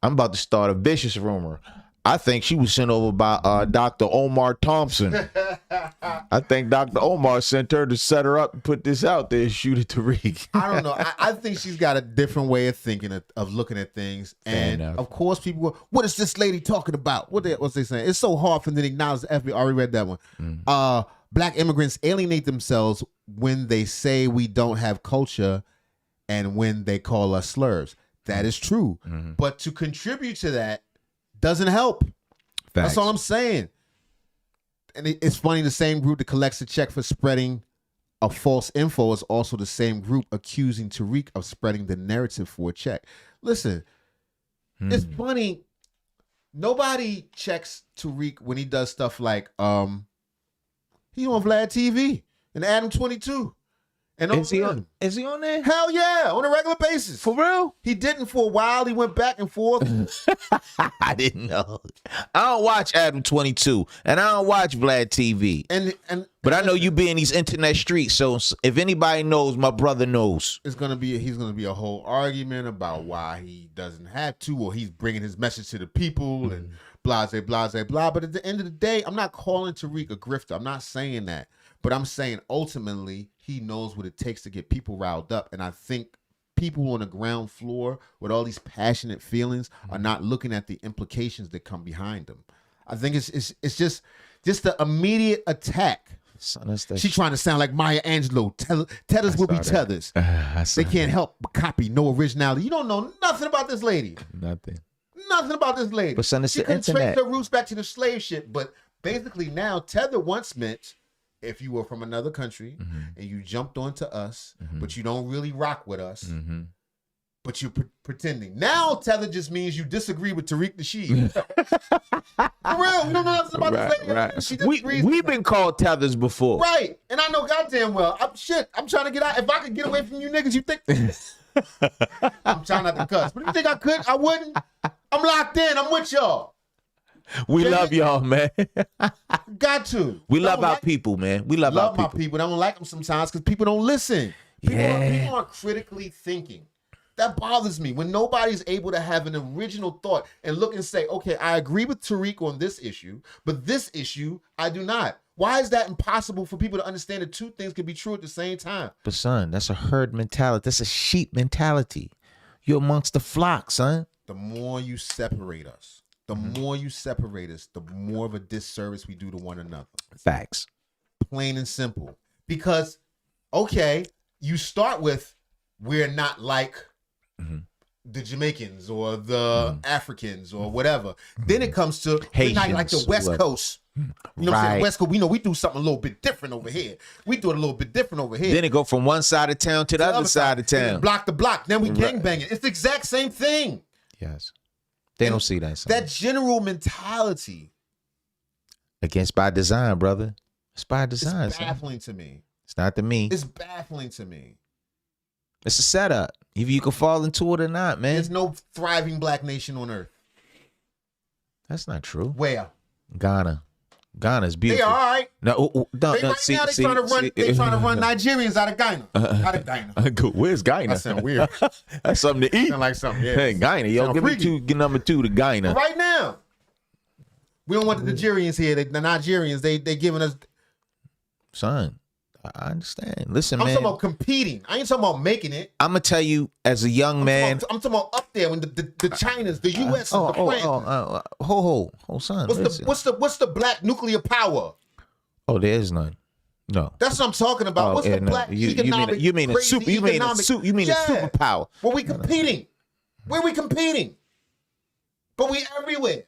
I'm about to start a vicious rumor. I think she was sent over by Dr. Omar Thompson. I think Dr. Omar sent her to set her up and put this out there and shoot it to Tariq. I don't know. I think she's got a different way of thinking, of looking at things. And of course, people go, what is this lady talking about? What's they saying? It's so hard for them to acknowledge the FBI. I already read that one. Black immigrants alienate themselves when they say we don't have culture and when they call us slurs. That is true. But to contribute to that doesn't help. Facts. That's all I'm saying. And it's funny, the same group that collects a check for spreading a false info is also the same group accusing Tariq of spreading the narrative for a check. Listen, it's funny. Nobody checks Tariq when he does stuff like He on Vlad TV and Adam 22. And Is he on there? Hell yeah, on a regular basis. For real? He didn't for a while. He went back and forth. I didn't know. I don't watch Adam 22, and I don't watch Vlad TV. But I know you be in these internet streets, so if anybody knows, my brother knows. He's gonna be a whole argument about why he doesn't have to, or he's bringing his message to the people and blah, blah, blah, blah. But at the end of the day, I'm not calling Tariq a grifter. I'm not saying that. But I'm saying ultimately he knows what it takes to get people riled up. And I think people on the ground floor with all these passionate feelings are not looking at the implications that come behind them. I think it's just the immediate attack. She's trying to sound like Maya Angelou. Tethers will be tethers. They can't help but copy, no originality. You don't know nothing about this lady. Nothing about this lady. But son, it's she the couldn't internet. trace her roots back to the slave ship. But basically now, tether once meant if you were from another country and you jumped onto us, but you don't really rock with us, but you're pretending. Now tether just means you disagree with Tariq Nasheed. For real, we don't know nothing about this lady. Right. She disagrees. We've been called tethers before. Right, and I know goddamn well. I'm trying to get out. If I could get away from you niggas, you think? I'm trying not to cuss, but you think I could? I wouldn't. I'm locked in. I'm with y'all. We love y'all, man. Got to. We love our people, man. We love our my people. people. I don't like them sometimes because people don't listen. People aren't critically thinking. That bothers me when nobody's able to have an original thought and look and say, okay, I agree with Tariq on this issue, but this issue, I do not. Why is that impossible for people to understand that two things can be true at the same time? But son, that's a herd mentality. That's a sheep mentality. You're amongst the flock, son. The more you separate us, the more of a disservice we do to one another. Facts. Plain and simple. Because, okay, you start with, we're not like the Jamaicans or the Africans or whatever. Then it comes to, we're not like the West Coast. You know what I'm saying? West Coast, we do something a little bit different over here. We do it a little bit different over here. Then it go from one side of town to the other side of town. Block to block. Then we gangbanging. It's the exact same thing. Yes. They don't see that. Son. That general mentality. Against by design, brother. It's by design. It's baffling to me. It's not to me. It's baffling to me. It's a setup. Either you can fall into it or not, man. There's no thriving black nation on earth. That's not true. Where? Ghana. Ghana's beautiful. They all right. No, now they trying to run Nigerians out of Ghana. Out of Ghana. Where's Ghana? That sound weird. That's something to eat. Sound like something. Yeah. Hey, Ghana, yo, give me number two to Ghana. Right now, we don't want the Nigerians here. The Nigerians, they giving us. Son, I understand. Listen, I'm man. talking about competing. I ain't talking about making it. I'm gonna tell you, as a young man, I'm talking about up there when the Chinas, the U.S., the France. Son. What's the black nuclear power? Oh, there is none. No. That's what I'm talking about. What's the black economic? You mean a superpower? Well, we competing. Where we competing? But we everywhere.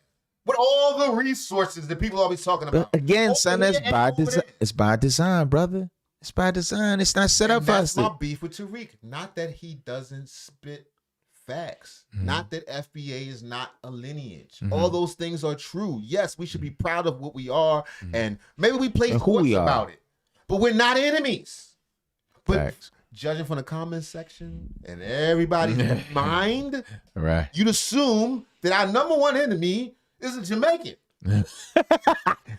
With all the resources that people always talking about. But again, son, that's by design. It's by design, brother. It's by design. It's not set up for us. That's my beef with Tariq. Not that he doesn't spit facts. Not that FBA is not a lineage. All those things are true. Yes, we should be proud of what we are, and maybe we play sports about it. But we're not enemies. But facts. Judging from the comment section and everybody's mind, right? You'd assume that our number one enemy is a Jamaican. And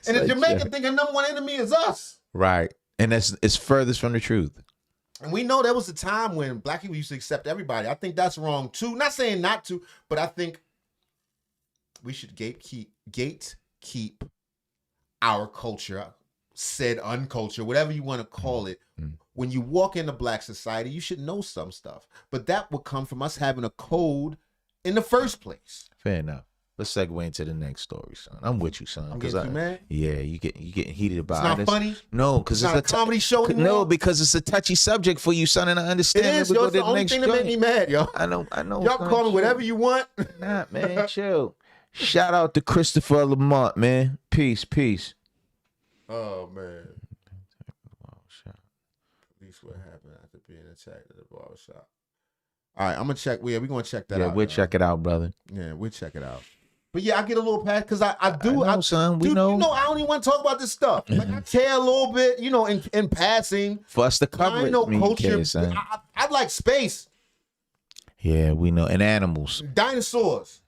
the Jamaican think our number one enemy is us. Right. And it's furthest from the truth. And we know there was a time when black people used to accept everybody. I think that's wrong too. Not saying not to, but I think we should gatekeep our culture, said unculture, whatever you want to call it. When you walk into black society, you should know some stuff. But that would come from us having a code in the first place. Fair enough. Let's segue into the next story, son. I'm with you, son. I'm getting too mad? Yeah, you getting heated about it. It's not funny? No, because it's not a comedy show anymore? No, because it's a touchy subject for you, son, and I understand. It is, yo. It's the only thing that made me mad, yo. I know. Y'all can call me whatever you want. Nah, man, chill. Shout out to Christopher Lamont, man. Peace. Oh, man. Police what happened after being attacked at the barbershop. All right, I'm going to check. We're going to check that out. Yeah, we'll check it out, brother. Yeah, we'll check it out. But yeah, I get a little passionate because I do. I know, son. We dude, know. You know, I don't even want to talk about this stuff. Like I care a little bit, you know, in passing. For us to cover I it, ain't no culture. care, son. I like space. Yeah, we know. And animals. Dinosaurs.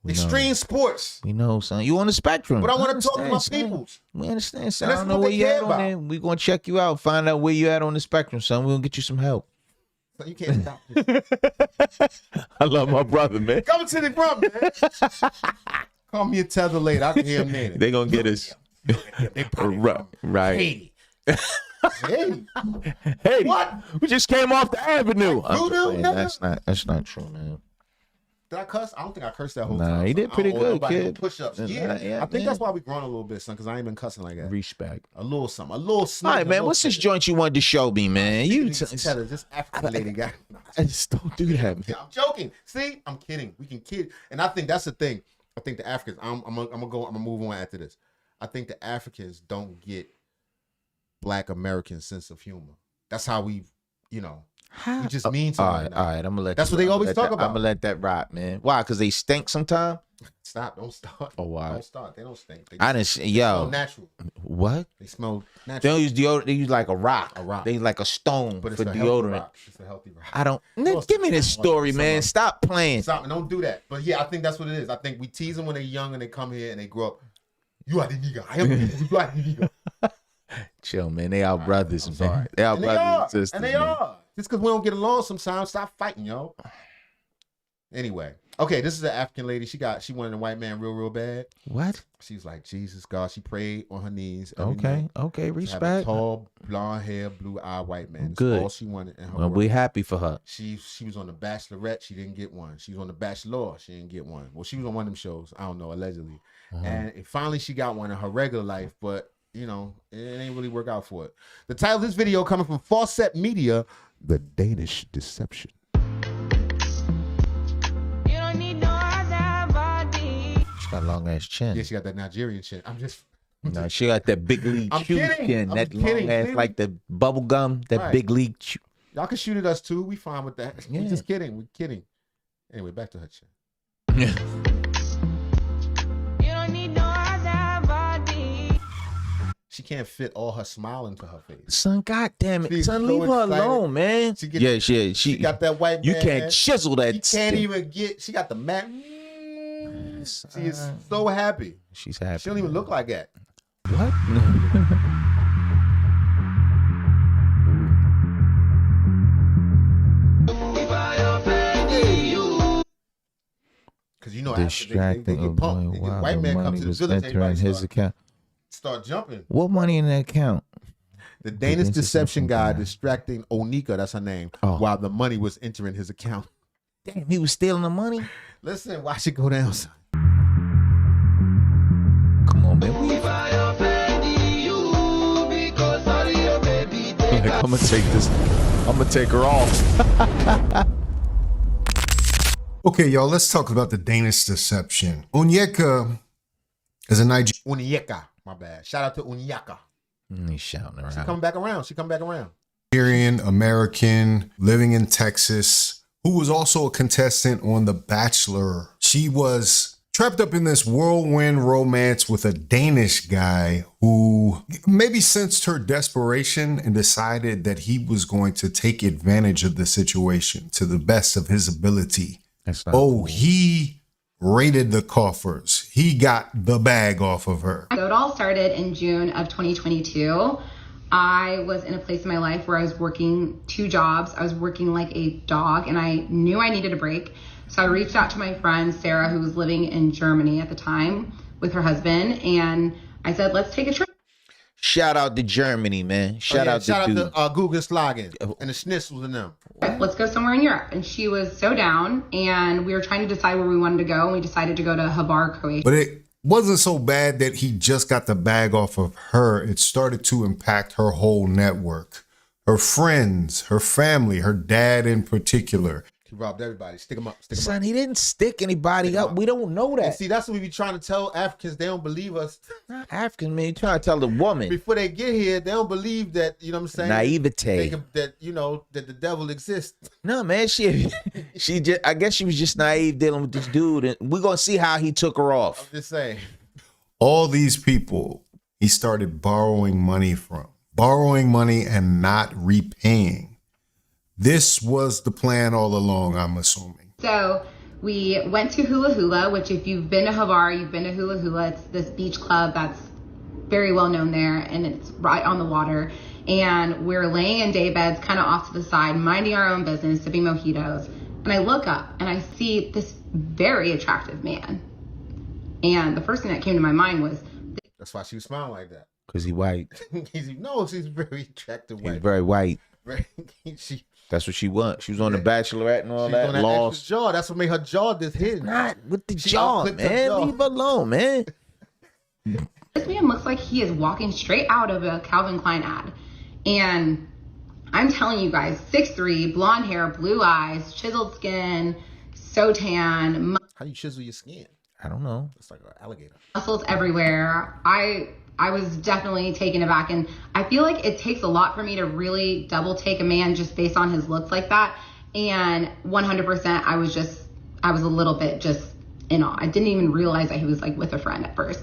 Extreme sports. We know, son. You on the spectrum. But I want to talk to my son. peoples. We understand, son. And I that's don't know what where they you care at on about. there. We gonna check you out, find out where you at on the spectrum, son. We gonna get you some help. So you can't stop this. I love my brother, man. Coming to the front, man. Call me a tether later. I can hear him later. They gonna get us. They Right. Hey. Hey, What? We just came off the avenue. I'm just voodoo, saying, that's not true, man. Did I cuss? I don't think I cursed that whole Nah, time. he did pretty good, kid. Push-ups. Yeah, I think that's why we grown a little bit, son, because I ain't been cussing like that. Respect. A little something. A little All snick. right, man. What's this joint you wanted to show me, man? You tell her, this African lady guy. I just don't do that, man. I'm joking. See, I'm kidding. We can kid, and I think that's the thing. I think the Africans. I'm gonna move on after this. I think the Africans don't get Black American sense of humor. That's how we, you know, we just mean something. All right. I'm gonna let. That's what they always talk about. I'm gonna let that rock, man. Why? Because they stink sometimes. Stop! Don't start. Oh, why? Don't start. They don't stink. They I didn't. smell Yo, natural. what? They smell They natural. don't use deodorant. They use like a rock. A rock. They like a stone But for it's a healthy deodorant. rock. It's a healthy rock. I don't. Give me this story, man. Stop playing. Stop! Don't do that. But yeah, I think that's what it is. I think we tease them when they're young and they come here and they grow up. You are the nigga. I am the nigga. You are the nigga. Chill, man. They our brothers, I'm man. sorry. They our And brothers and are. sisters. And they man. are. Just because we don't get along sometimes, stop fighting, yo. Anyway, okay, this is an African lady. She wanted a white man real bad. What? She's like, Jesus, God. She prayed on her knees. every Okay. night Okay. to have a Respect. tall, blonde hair, blue-eyed white man. That's Good. all she wanted in her Well, world. we're happy for her. She was on The Bachelorette. She didn't get one. She was on The Bachelor. She didn't get one. Well, she was on one of them shows. I don't know, allegedly. And finally, she got one in her regular life, but you know, it ain't really work out for it. The title of this video coming from Fawcett Media, The Danish Deception. She got a long ass chin. Yeah, she got that Nigerian chin. No, she got that big league I'm chew kidding. chin. I'm That kidding. long ass, like the bubble gum. That Right. big league chew. Y'all can shoot at us too. We fine with that. Yeah. We just kidding. We kidding. Anyway, back to her chin. She can't fit all her smile into her face. Son, goddamn it, She's son, so leave her excited. alone, man. She got that white You man. can't chisel that. She can't stick. even get. She got the mat. She is so happy. She's happy. She don't even look like that. What? Because you know, after Distracting. they get pumped. They get, white man comes to the village, everybody his account. start jumping. What money in the account? The Danish deception guy distracting Onika, that's her name, while the money was entering his account. Damn, he was stealing the money. Listen, watch it go down, son. Come on, man. I'm gonna take this. I'm gonna take her off. Okay, y'all, let's talk about the Danish deception. Onyeka is a Nigerian. Onyeka, my bad. Shout out to Onyeka. He's shouting around. She come back around. She come back around. Nigerian American living in Texas, who was also a contestant on The Bachelor. She was trapped up in this whirlwind romance with a Danish guy who maybe sensed her desperation and decided that he was going to take advantage of the situation to the best of his ability. Cool. He raided the coffers. He got the bag off of her. So it all started in June of 2022. I was in a place in my life where I was working 2 jobs. I was working like a dog and I knew I needed a break. So I reached out to my friend Sarah, who was living in Germany at the time with her husband. And I said, let's take a trip. Shout out to Germany, man. Shout out to Google Slagen and the Schnitzels and them. Let's go somewhere in Europe. And she was so down. And we were trying to decide where we wanted to go. And we decided to go to Hvar, Croatia. But it wasn't so bad that he just got the bag off of her. It started to impact her whole network, her friends, her family, her dad in particular. He robbed everybody. Stick him up. Stick him Son, up. he didn't stick anybody up. We don't know that. And see, that's what we be trying to tell Africans. They don't believe us. Not African, man. You trying to tell the woman. Before they get here, they don't believe that, you know what I'm saying? Naivete. That, you know, that the devil exists. No, man. She just, I guess she was just naive dealing with this dude. And we're going to see how he took her off. I'm just saying. All these people he started borrowing money from. Borrowing money and not repaying. This was the plan all along, I'm assuming. So we went to Hula Hula, which if you've been to Havar, you've been to Hula Hula. It's this beach club that's very well known there, and it's right on the water. And we're laying in day beds kind of off to the side, minding our own business, sipping mojitos. And I look up and I see this very attractive man. And the first thing that came to my mind was... That's why she was smiling like that. Because he white. No, she's very attractive white. He's very white. She... That's what she wants. She was on the Bachelorette and all that. On that Lost. extra jaw. That's what made her jaw this hidden. Not with the jaw, man. Leave her alone, man. This man looks like he is walking straight out of a Calvin Klein ad. And I'm telling you guys, 6'3", blonde hair, blue eyes, chiseled skin, so tan. How do you chisel your skin? I don't know. It's like an alligator. Muscles everywhere. I was definitely taken aback, and I feel like it takes a lot for me to really double take a man just based on his looks like that. And 100%, I was a little bit just in awe. I didn't even realize that he was like with a friend at first.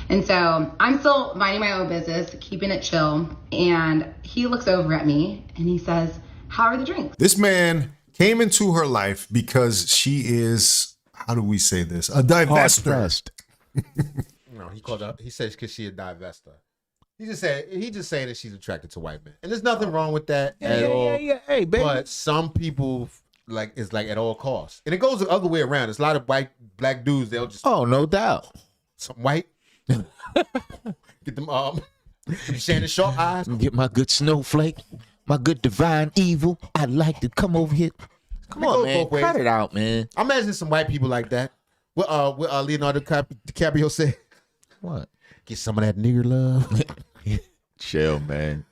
And so I'm still minding my own business, keeping it chill. And he looks over at me and he says, "How are the drinks?" This man came into her life because she is, how do we say this? A divester. No, he called up. He said because she a divester. He just saying that she's attracted to white men, and there's nothing wrong with that at all. Yeah. Hey, baby. But some people it's like at all costs, and it goes the other way around. There's a lot of black dudes. They'll just no doubt. Some white. Get them Shannon Sharp eyes. Get my good snowflake, my good divine evil. I'd like to come over here. Come on, man. Cut it out, man. I imagine some white people like that. What Leonardo DiCaprio said. What? Get some of that nigger love. Chill, man.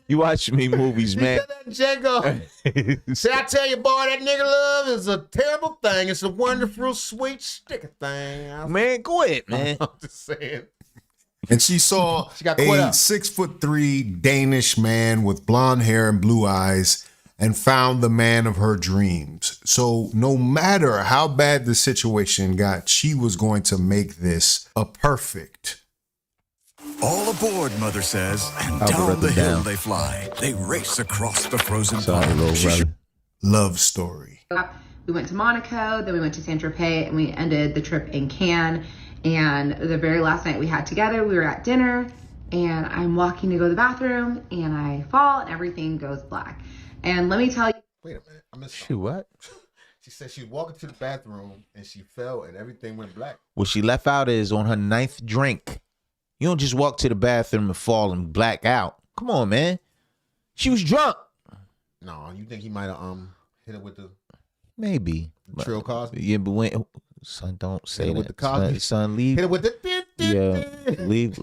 You watch me movies, man. Django. Say, I tell you, boy, that nigger love is a terrible thing. It's a wonderful, sweet, sticky thing. Man, go ahead, man. I'm just saying. And she saw got a caught up. 6'3" Danish man with blonde hair and blue eyes and found the man of her dreams. So no matter how bad the situation got, she was going to make this a perfect. All aboard, Mother says, and down the hill they fly. They race across the frozen pond. Love story. We went to Monaco, then we went to Saint-Tropez, and we ended the trip in Cannes. And the very last night we had together, we were at dinner, and I'm walking to go to the bathroom, and I fall, and everything goes black. And let me tell you. Wait a minute. I missed She what? She said she was walking to the bathroom, and she fell, and everything went black. What she left out is on her 9th drink. You don't just walk to the bathroom and fall and black out. Come on, man. She was drunk. No, you think he might have hit her with the maybe Trill Cosby? Yeah, but when son, don't say that. With the Cosby. Son, leave. Hit it with the leave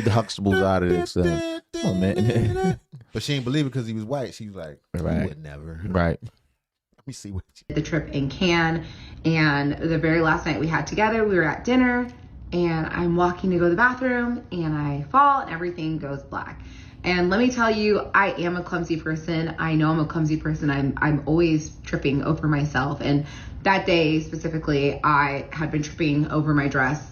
the Huxtables out of this. Come on, man. But she didn't believe it because he was white. She was like, right. Would never. Right. Let me see what the trip in Cannes, and the very last night we had together, we were at dinner, and I'm walking to go to the bathroom, and I fall, and everything goes black. And let me tell you, I am a clumsy person. I know I'm a clumsy person. I'm always tripping over myself. And that day specifically, I had been tripping over my dress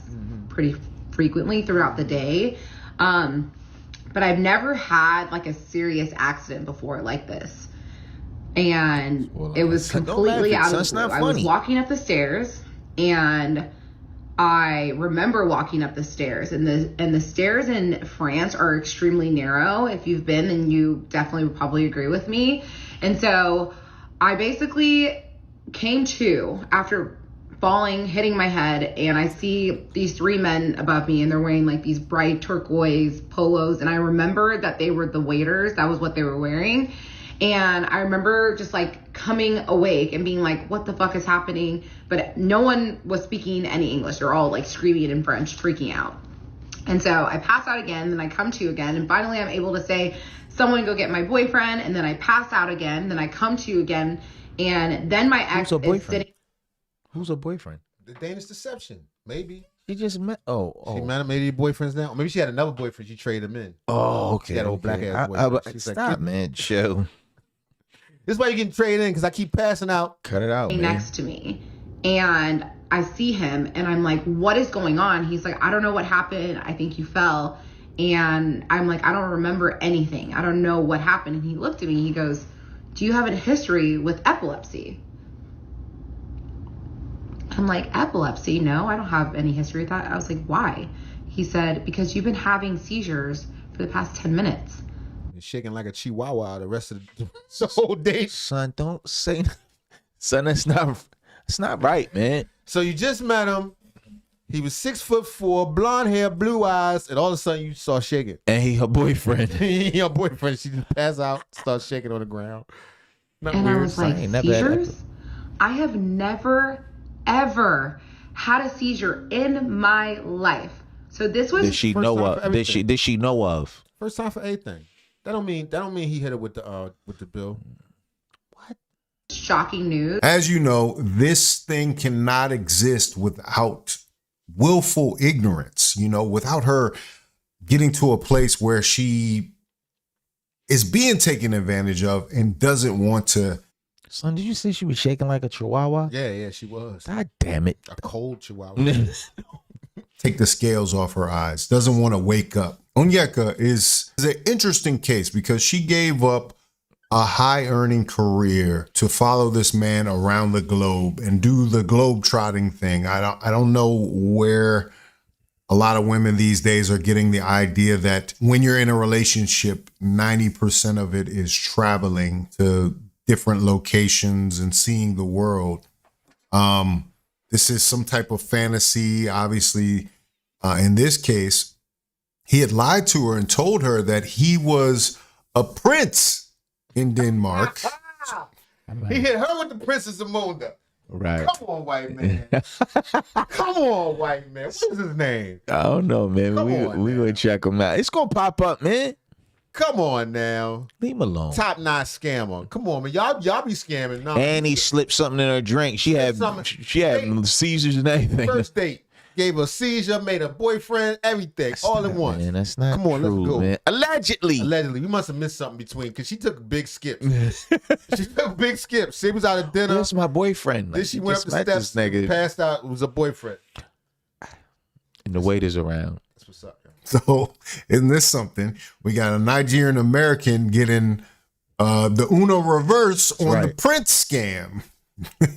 pretty frequently throughout the day. But I've never had like a serious accident before like this. And it was completely out of the blue. I was walking up the stairs, and I remember walking up the stairs, and the stairs in France are extremely narrow. If you've been, then you definitely would probably agree with me. And so I basically came to after falling, hitting my head, and I see these 3 men above me, and they're wearing like these bright turquoise polos. And I remember that they were the waiters. That was what they were wearing. And I remember just like coming awake and being like, what the fuck is happening? But no one was speaking any English. They're all like screaming in French, freaking out. And so I pass out again, then I come to again, and finally I'm able to say someone go get my boyfriend, and then I pass out again, then I come to you again, and then my ex is sitting. Who's her boyfriend? The Danish deception, maybe. She just met. She met him. Maybe your boyfriend's now. Maybe she had another boyfriend. She traded him in. Oh, okay. She had an old black ass boyfriend. She's Stop, like, man. Chill. This is why you getting traded in, because I keep passing out. Cut it out, man. Next to me, and I see him, and I'm like, what is going on? He's like, I don't know what happened. I think you fell. And I'm like, I don't remember anything. I don't know what happened. And he looked at me. He goes, do you have a history with epilepsy? I'm like, epilepsy? No, I don't have any history with that. I was like, why? He said, because you've been having seizures for the past 10 minutes. You're shaking like a chihuahua the rest of the whole day. Son, don't say. Son, that's not right, man. So you just met him. He was 6'4", blonde hair, blue eyes, and all of a sudden you saw shaking. And he her boyfriend. He her boyfriend. She just passed out, start shaking on the ground. Not and weird. I was like, seizures? I have never, ever had a seizure in my life. So this was. Did she know of? Did she know of? First time for anything. That don't mean he hit it with the bill. Shocking news. As you know, this thing cannot exist without willful ignorance, without her getting to a place where she is being taken advantage of and doesn't want to. Son, did you say she was shaking like a chihuahua? Yeah, she was. God damn it. A cold chihuahua. Take the scales off her eyes. Doesn't want to wake up. Onyeka is an interesting case because she gave up a high-earning career to follow this man around the globe and do the globe-trotting thing. I don't know where a lot of women these days are getting the idea that when you're in a relationship, 90% of it is traveling to different locations and seeing the world. This is some type of fantasy. Obviously, in this case, he had lied to her and told her that he was a prince in Denmark. He hit her with the Princess Amunda. Right. Come on, white man. Come on, white man. What is his name? I don't know, man. We gonna check him out. It's gonna pop up, man. Come on now. Leave him alone. Top-notch scammer. Come on, man. Y'all be scamming. No. And he slipped something in her drink. She had seizures and everything. First date. Gave her a seizure, made her boyfriend, everything, all in one. Man, that's not Come on, true, let's go. Man. Allegedly. We must have missed something between, because she took big skips. She took big skips. She was out at dinner. That's my boyfriend. Then she went up the steps, passed out. It was a boyfriend. And the waiter's around. That's what's up, yo. So, isn't this something? We got a Nigerian American getting the Uno reverse on the Prince scam.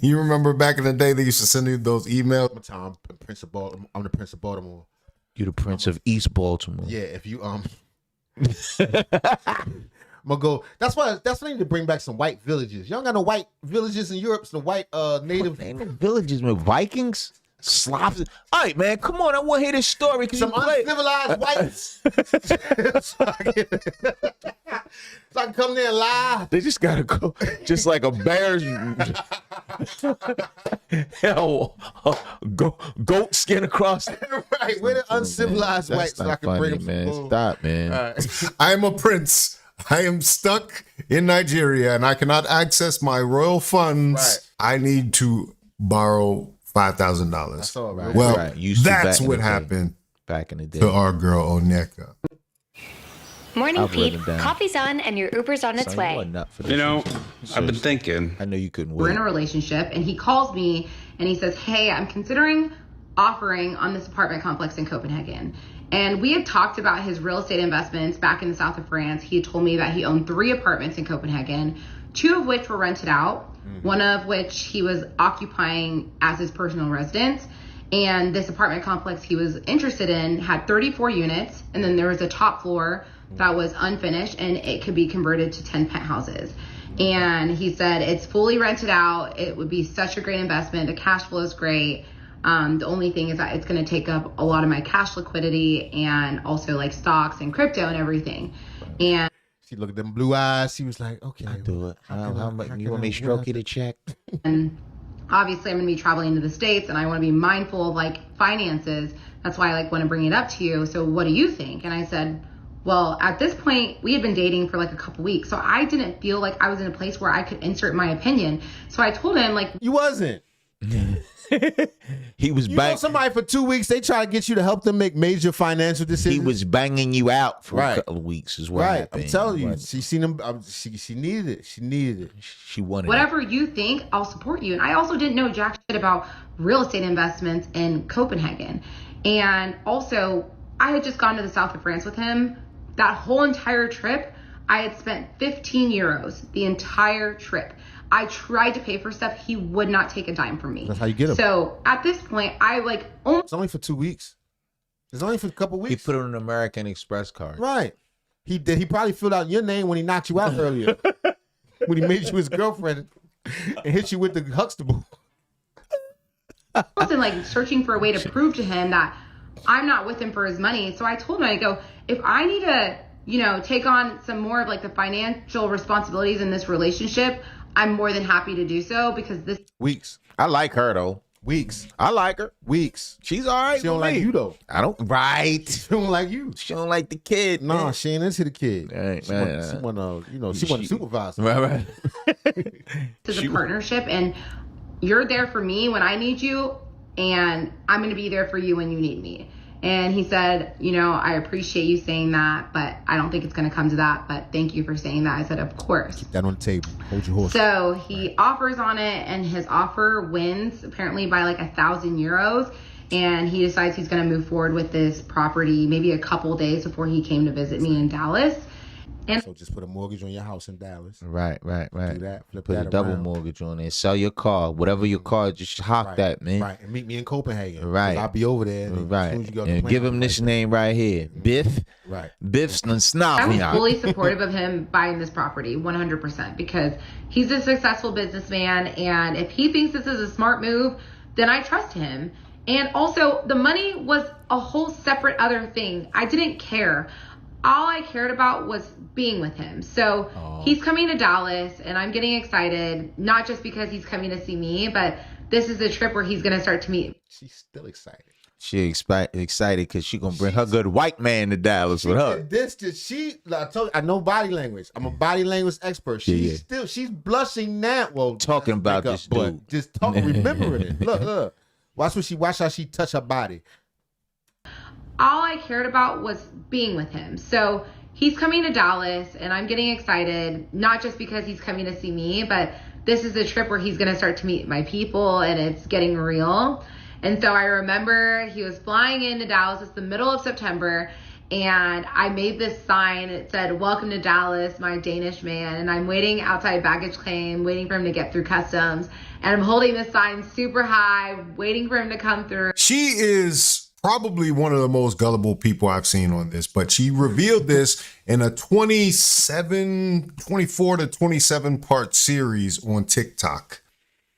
You remember back in the day they used to send you those emails? I'm the Prince of Baltimore. You're the Prince of East Baltimore. Yeah, if you I'm gonna go. That's why they need to bring back some white villages. Y'all got no white villages in Europe. Some white native villages with Vikings. Slavs. All right, man, come on. I want to hear this story. Some uncivilized whites. So I can come there and lie. They just gotta go, just like a bear's goat skin across. Right, where the uncivilized whites so I can bring them. Man, stop, man. Right. I am a prince. I am stuck in Nigeria and I cannot access my royal funds. Right. I need to borrow $5,000. That's all right. Well, right. that's what happened back in the day to our girl Onyeka. Morning, Pete. Coffee's on and your Uber's on its way. I've been thinking. I know you couldn't wait. We're in a relationship, and he calls me and he says, hey, I'm considering offering on this apartment complex in Copenhagen. And we had talked about his real estate investments back in the south of France. He had told me that he owned 3 apartments in Copenhagen, 2 of which were rented out, one of which he was occupying as his personal residence. And this apartment complex he was interested in had 34 units, and then there was a top floor that was unfinished, and it could be converted to 10 penthouses. And he said it's fully rented out. It would be such a great investment. The cash flow is great. The only thing is that it's going to take up a lot of my cash liquidity and also like stocks and crypto and everything. And she looked at them blue eyes. She was like, okay, I'll do it. How much you want me to stroke you to check? And obviously I'm going to be traveling to the States and I want to be mindful of like finances. That's why I like want to bring it up to you. So what do you think? And I said, Well, at this point, we had been dating for like a couple weeks. So I didn't feel like I was in a place where I could insert my opinion. So I told him, like, you wasn't. He was banging somebody for 2 weeks. They try to get you to help them make major financial decisions. He was banging you out for a couple of weeks, is what happened. I'm telling you, she seen him. She needed it. She needed it. She wanted whatever you think, I'll support you. And I also didn't know jack shit about real estate investments in Copenhagen. And also, I had just gone to the south of France with him. That whole entire trip, I had spent 15 euros the entire trip. I tried to pay for stuff. He would not take a dime from me. That's how you get him. So at this point, I like It's only for 2 weeks. It's only for a couple weeks. He put on an American Express card. Right. He did. He probably filled out your name when he knocked you out earlier. When he made you his girlfriend and hit you with the Huxtable. I wasn't like searching for a way to prove to him that I'm not with him for his money. So I told him, I go, if I need to, take on some more of like the financial responsibilities in this relationship, I'm more than happy to do so because this weeks. I like her though. Weeks. I like her. Weeks. She's all right. She don't like you though. I don't. Right. She don't like you. She don't like the kid. No, she ain't into the kid. Right, she want to supervise. Right. is a partnership, and you're there for me when I need you, and I'm going to be there for you when you need me. And he said, I appreciate you saying that, but I don't think it's going to come to that. But thank you for saying that. I said, of course. Keep that on the table. Hold your horse. So he offers on it, and his offer wins apparently by like 1,000 euros. And he decides he's going to move forward with this property maybe a couple days before he came to visit me in Dallas. And so just put a mortgage on your house in Dallas. Right. Do that. Flip Put that a double around. mortgage on it. Sell your car. Whatever your car, just hawk that, man. Right. And meet me in Copenhagen. Right. I'll be over there. Right. As soon as you go to And the give plane, him this name right here. Biff. Right. Biff's I was Snavia. fully supportive of him buying this property, 100%, because he's a successful businessman, and if he thinks this is a smart move, then I trust him. And also, the money was a whole separate other thing. I didn't care. All I cared about was being with him. So he's coming to Dallas, and I'm getting excited, not just because he's coming to see me, but this is a trip where he's going to start to meet. She's still excited. She excited because she gonna bring her good white man to Dallas with her. I know body language. I'm a body language expert. She's blushing now. Well, talking about this dude. Just talking, remembering it. Look. Watch how she touch her body. All I cared about was being with him. So he's coming to Dallas, and I'm getting excited, not just because he's coming to see me, but this is a trip where he's going to start to meet my people, and it's getting real. And so I remember he was flying into Dallas. It's the middle of September, and I made this sign. It said, "Welcome to Dallas, my Danish man." And I'm waiting outside baggage claim, waiting for him to get through customs. And I'm holding this sign super high, waiting for him to come through. She is probably one of the most gullible people I've seen on this, but she revealed this in a 24 to 27 part series on TikTok.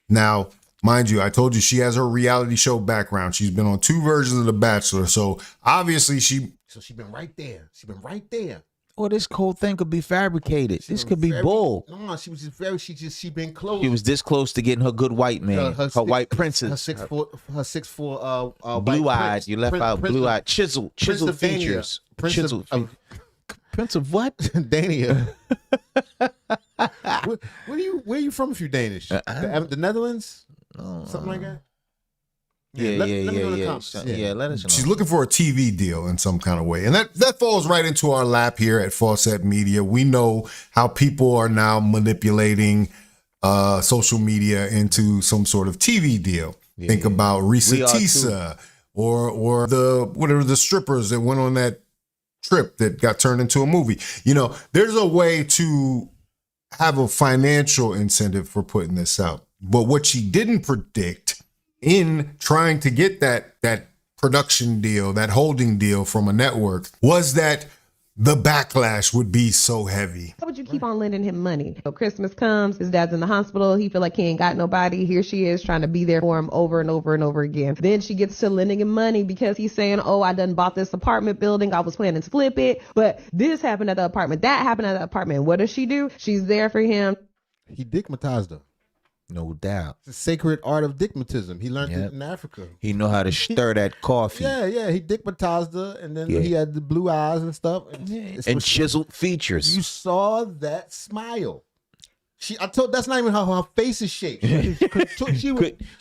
Now, mind you, I told you she has her reality show background. She's been on 2 versions of The Bachelor, so obviously she's been right there. She's been right there. Or this whole thing could be fabricated. This could be bull. No, she was just very. She been close. She was this close to getting her good white man, her white princess, her 6'4", blue eyed. Prince, You left out blue eyed, chiseled features. Prince of what? Dania. Where you from? If you Danish, the Netherlands, something like that. Yeah. Let me know in the comments. Yeah, let us know. She's looking for a TV deal in some kind of way. And that falls right into our lap here at Fawcett Media. We know how people are now manipulating social media into some sort of TV deal. Yeah. Think about Risa Tisa or the strippers that went on that trip that got turned into a movie. There's a way to have a financial incentive for putting this out. But what she didn't predict in trying to get that production deal, that holding deal from a network, was that the backlash would be so heavy. How would you keep on lending him money? So Christmas comes, his dad's in the hospital, he feel like he ain't got nobody. Here she is trying to be there for him over and over and over again. Then she gets to lending him money because he's saying, "Oh, I done bought this apartment building. I was planning to flip it, but this happened at the apartment, that happened at the apartment." What does she do? She's there for him. He digmatized her. No doubt. It's the sacred art of dickmatism. He learned it in Africa. He know how to stir that coffee. Yeah. He dickmatized her, and then he had the blue eyes and stuff. And chiseled features. You saw that smile. That's not even how her face is shaped. She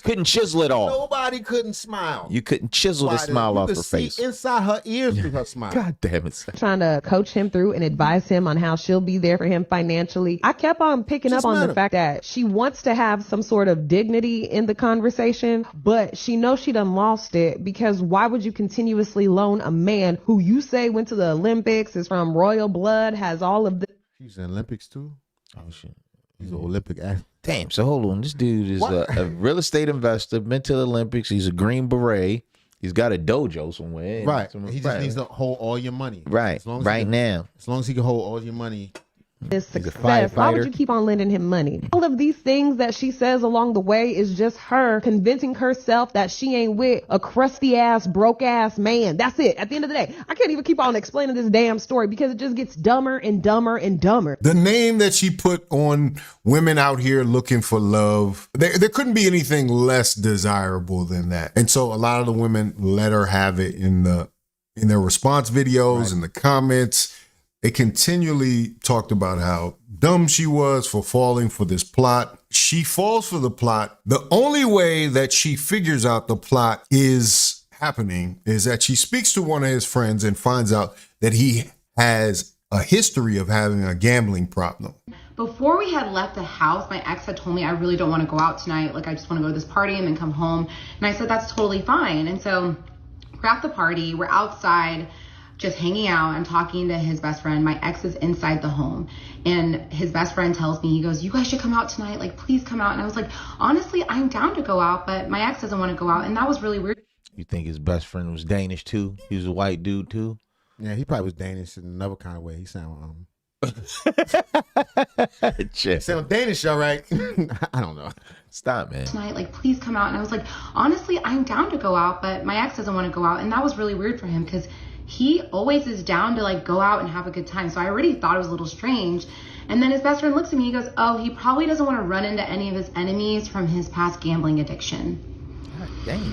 couldn't chisel it off. Nobody couldn't smile. You couldn't chisel the smile off her face. Inside her ears through her smile. God damn it. Trying to coach him through and advise him on how she'll be there for him financially. I kept on picking up on the fact that she wants to have some sort of dignity in the conversation, but she knows she done lost it, because why would you continuously loan a man who you say went to the Olympics, is from royal blood, has all of the... He's in the Olympics too? Oh, shit. He's an Olympic athlete. Damn, so hold on. This dude is a real estate investor, been to the Olympics. He's a Green Beret. He's got a dojo somewhere. Right. He just needs to hold all your money. Right. As long as now. As long as he can hold all your money. This success. Why would you keep on lending him money? All of these things that she says along the way is just her convincing herself that she ain't with a crusty ass, broke ass man. That's it. At the end of the day, I can't even keep on explaining this damn story because it just gets dumber and dumber and dumber. The name that she put on women out here looking for love, there couldn't be anything less desirable than that. And so a lot of the women let her have it in their response videos, in the comments. They continually talked about how dumb she was for falling for this plot. She falls for the plot. The only way that she figures out the plot is happening is that she speaks to one of his friends and finds out that he has a history of having a gambling problem. Before we had left the house, my ex had told me, I really don't want to go out tonight. Like, I just want to go to this party and then come home. And I said, that's totally fine. And so we're at the party, we're outside, just hanging out. I'm talking to his best friend. My ex is inside the home, and his best friend tells me, he goes, you guys should come out tonight. Like, please come out. And I was like, honestly, I'm down to go out, but my ex doesn't want to go out. And that was really weird. You think his best friend was Danish too? He was a white dude too? Yeah, he probably was Danish in another kind of way. He sounded sound Danish, all right. I don't know. Stop, man. Tonight, like, please come out. And I was like, honestly, I'm down to go out, but my ex doesn't want to go out. And that was really weird for him because he always is down to like go out and have a good time. So I already thought it was a little strange. And then his best friend looks at me, he goes, oh, he probably doesn't want to run into any of his enemies from his past gambling addiction. God dang.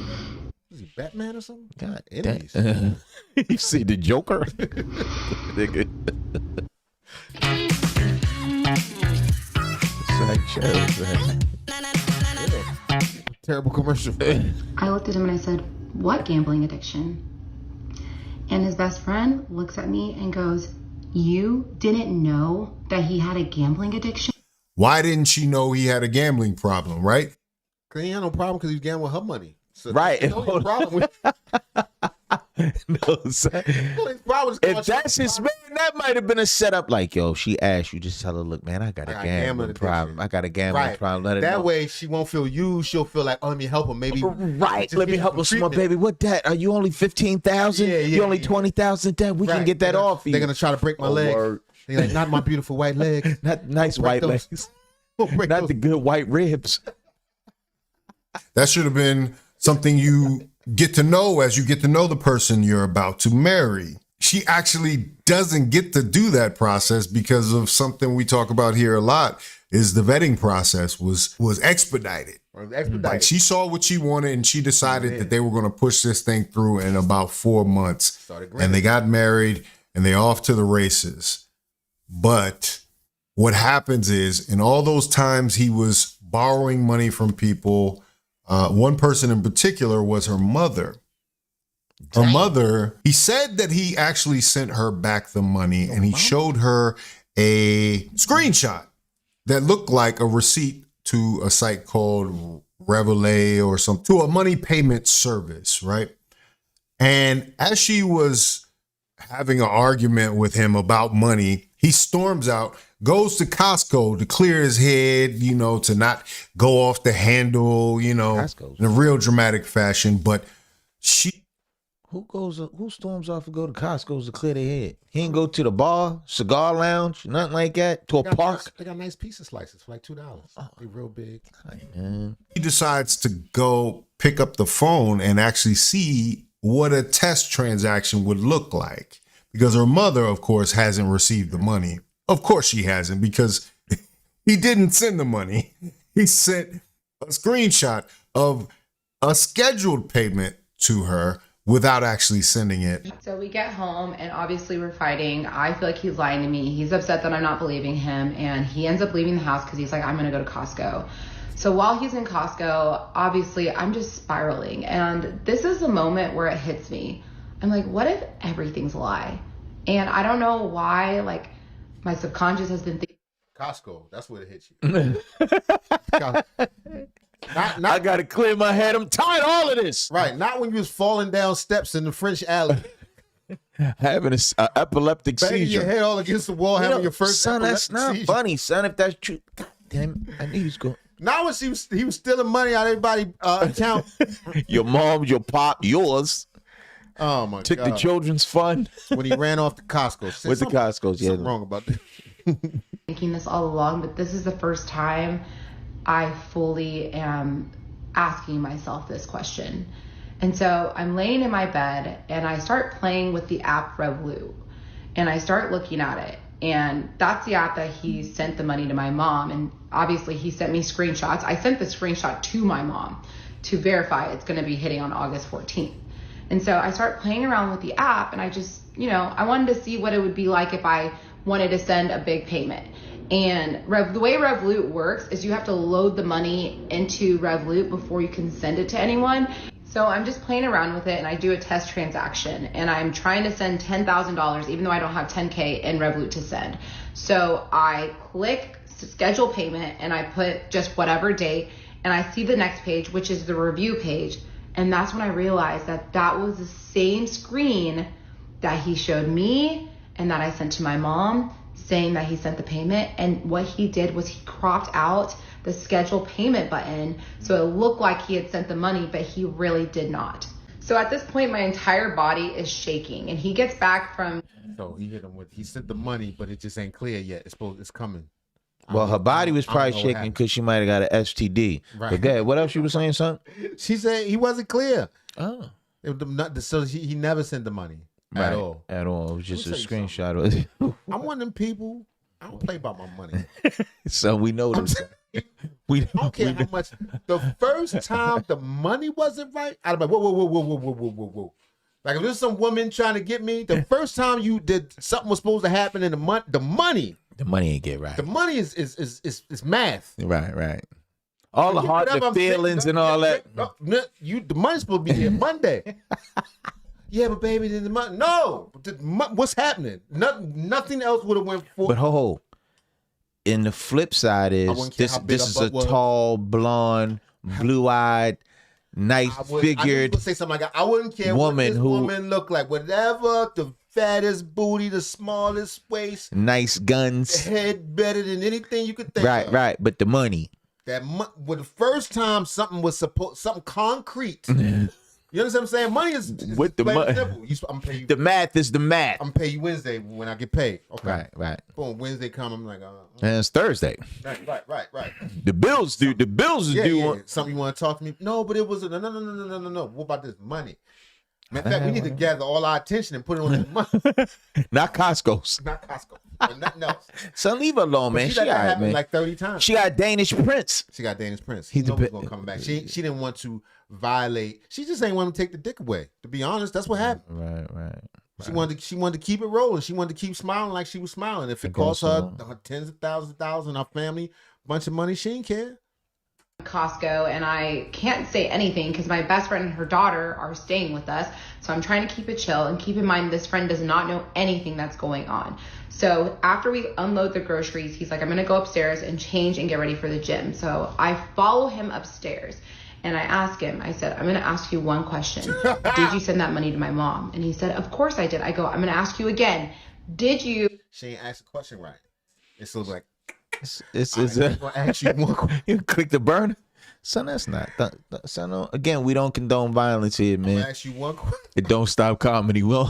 Is he Batman or something? God damn. You see the Joker? Nigga. Terrible commercial. I looked at him and I said, what gambling addiction? And his best friend looks at me and goes, you didn't know that he had a gambling addiction? Why didn't she know he had a gambling problem, right? Because he had no problem because he's gambling her money. So right. No problem with no, son. If that's his man, that might have been a setup. Like, yo, she asked you, just tell her, look, man, I got a gambling problem. I got a gambling problem. Let her that know. way she won't feel used. She'll feel like, oh, let me help her. Maybe let me help her, small baby. What that? Are you only 15,000? You only 20,000? Then we can get that off you. They're gonna try to break my leg. They're like, not my beautiful white legs. Not nice white legs. Not the good white ribs. That should have been something you get to know as you get to know the person you're about to marry. She actually doesn't get to do that process because of something we talk about here a lot, is the vetting process was expedited. Like, she saw what she wanted and she decided that they were going to push this thing through in about 4 months. And they got married and they're off to the races. But what happens is, in all those times he was borrowing money from people, one person in particular was her mother. Her mother, he said that he actually sent her back the money, and he showed her a screenshot that looked like a receipt to a site called Revolut or something, to a money payment service, right? And as she was having an argument with him about money, he storms out, goes to Costco to clear his head, you know, to not go off the handle, you know, in a real dramatic fashion. But who storms off to go to Costco's to clear their head? He ain't go to the bar, cigar lounge, nothing like that, to a park. They got nice pizza slices for like $2. They real big. He decides to go pick up the phone and actually see what a test transaction would look like. Because her mother, of course, hasn't received the money. Of course she hasn't, because he didn't send the money. he sent a screenshot of a scheduled payment to her without actually sending it. So we get home and obviously we're fighting. I feel like he's lying to me. He's upset that I'm not believing him, and he ends up leaving the house because he's like, I'm gonna go to Costco. So while he's in Costco, obviously I'm just spiraling, and this is the moment where it hits me. I'm like, what if everything's a lie? And I don't know why, like, my subconscious has been thinking. Costco, that's where it hits you. Not, I gotta clear my head. I'm tired of all of this. Right, not when you was falling down steps in the French alley. Having an epileptic Banging seizure. your head all against the wall, having your first son, that's not seizure. funny, son. If that's true, God damn, I knew he was going. Not when he was stealing money out of everybody's account. Your mom, your pop, yours. Oh my Took God! the children's fund when he ran off the Costco. With the Costco's, yeah. Something wrong about that. Thinking this all along, but this is the first time I fully am asking myself this question. And so I'm laying in my bed and I start playing with the app Revolut, and I start looking at it. And that's the app that he sent the money to my mom. And obviously he sent me screenshots. I sent the screenshot to my mom to verify it's gonna be hitting on August 14th. And so I start playing around with the app, and I just, I wanted to see what it would be like if I wanted to send a big payment. And the way Revolut works is you have to load the money into Revolut before you can send it to anyone. So I'm just playing around with it, and I do a test transaction, and I'm trying to send $10,000 even though I don't have $10K in Revolut to send. So I click schedule payment and I put just whatever date, and I see the next page, which is the review page. And that's when I realized that that was the same screen that he showed me and that I sent to my mom, saying that he sent the payment. And what he did was he cropped out the schedule payment button so it looked like he had sent the money, but he really did not. So at this point, my entire body is shaking, and he gets back from. So he hit him with, he sent the money, but it just ain't clear yet. It's coming. Well, her body was probably shaking because she might have got an STD. Right. But go ahead. What else you were saying, son? She said he wasn't clear. Oh. So he never sent the money at all. At all. It was just a screenshot of it. I'm one of them people. I don't play about my money. So we know this. I don't care how much. The first time the money wasn't right, I'd be like, whoa. Like if there's some woman trying to get me, the first time you did something was supposed to happen in the money. The money ain't get right. The money is math. Right. All the heart, the feelings, and all that. The money's supposed to be here Monday. Yeah, but baby, then the money. No, what's happening? Nothing else would have went for. But and the flip side is this is a tall, blonde, blue-eyed, nice-figured. I say something like that. I wouldn't care woman what this woman look like. Whatever, the fattest booty, the smallest waist, nice guns, head better than anything you could think of. Right. But the money. Well, the first time something was something concrete. You understand what I'm saying? Money is with the money. The math is the math. I'm pay you Wednesday when I get paid. Okay. Right. Boom. Wednesday come. I'm like, and it's Thursday. Right. The bills due. The bills is due. Yeah. Something you want to talk to me? No, but it was no. What about this money? Matter of fact, we need to gather all our attention and put it on this money. Not Costco's. Not Costco. And nothing else. So leave her alone, man. She got that happen like 30 times. She got Danish Prince. He knew he was gonna come back. She didn't want to violate. She just ain't want to take the dick away. To be honest, that's what happened. Right. She wanted to keep it rolling. She wanted to keep smiling like she was smiling. If it cost her tens of thousands of dollars and our family a bunch of money, she didn't care. Costco, and I can't say anything because my best friend and her daughter are staying with us. So I'm trying to keep it chill, and keep in mind this friend does not know anything that's going on. So after we unload the groceries, he's like, I'm gonna go upstairs and change and get ready for the gym. So I follow him upstairs and I ask him, I said, I'm gonna ask you one question. Did you send that money to my mom? And he said, of course I did. I go, I'm gonna ask you again. Did you? She ain't asked the question right. It's still like, It's I'm gonna ask you one question. You click the burn. Son, that's not. Son, again, we don't condone violence here, man. I'm gonna ask you one question. It don't stop comedy. We'll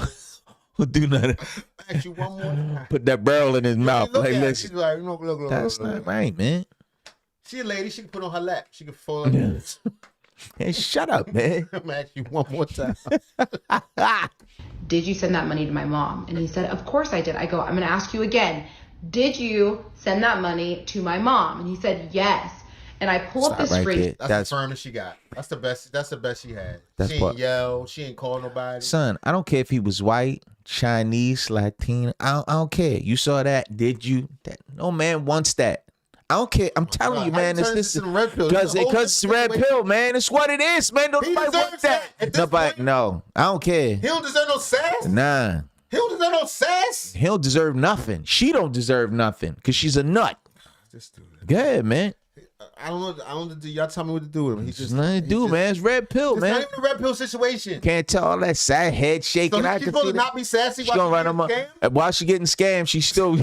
do nothing. I'll ask you one more time. Put that barrel in his mouth. Like, listen. Like, look, That's not right, man. She a lady. She can put on her lap. She can fold up. Hey, shut up, man. I'm gonna ask you one more time. Did you send that money to my mom? And he said, of course I did. I go, I'm gonna ask you again. Did you send that money to my mom? And he said, yes. And I pull up this screen. That's the firmest she got. That's the best. That's the best she had. That's she ain't what- yell. She ain't call nobody. Son, I don't care if he was white, Chinese, Latino. I don't care. You saw that? Did you? No man wants that. I don't care. I'm telling you, man. It's red pill. because it's red pill, man. It's what it is, man. Nobody wants that. Nobody. No, I don't care. He don't deserve no sass. Nah. He don't deserve no sass. He don't deserve nothing. She don't deserve nothing because she's a nut. Go ahead, man. I don't know. Y'all tell me what to do with him. He's just nothing to do, man. It's red pill, it's man. not even a red pill situation. Can't tell all that sad head shaking. So she's supposed to not be sassy while she's getting scammed. She's still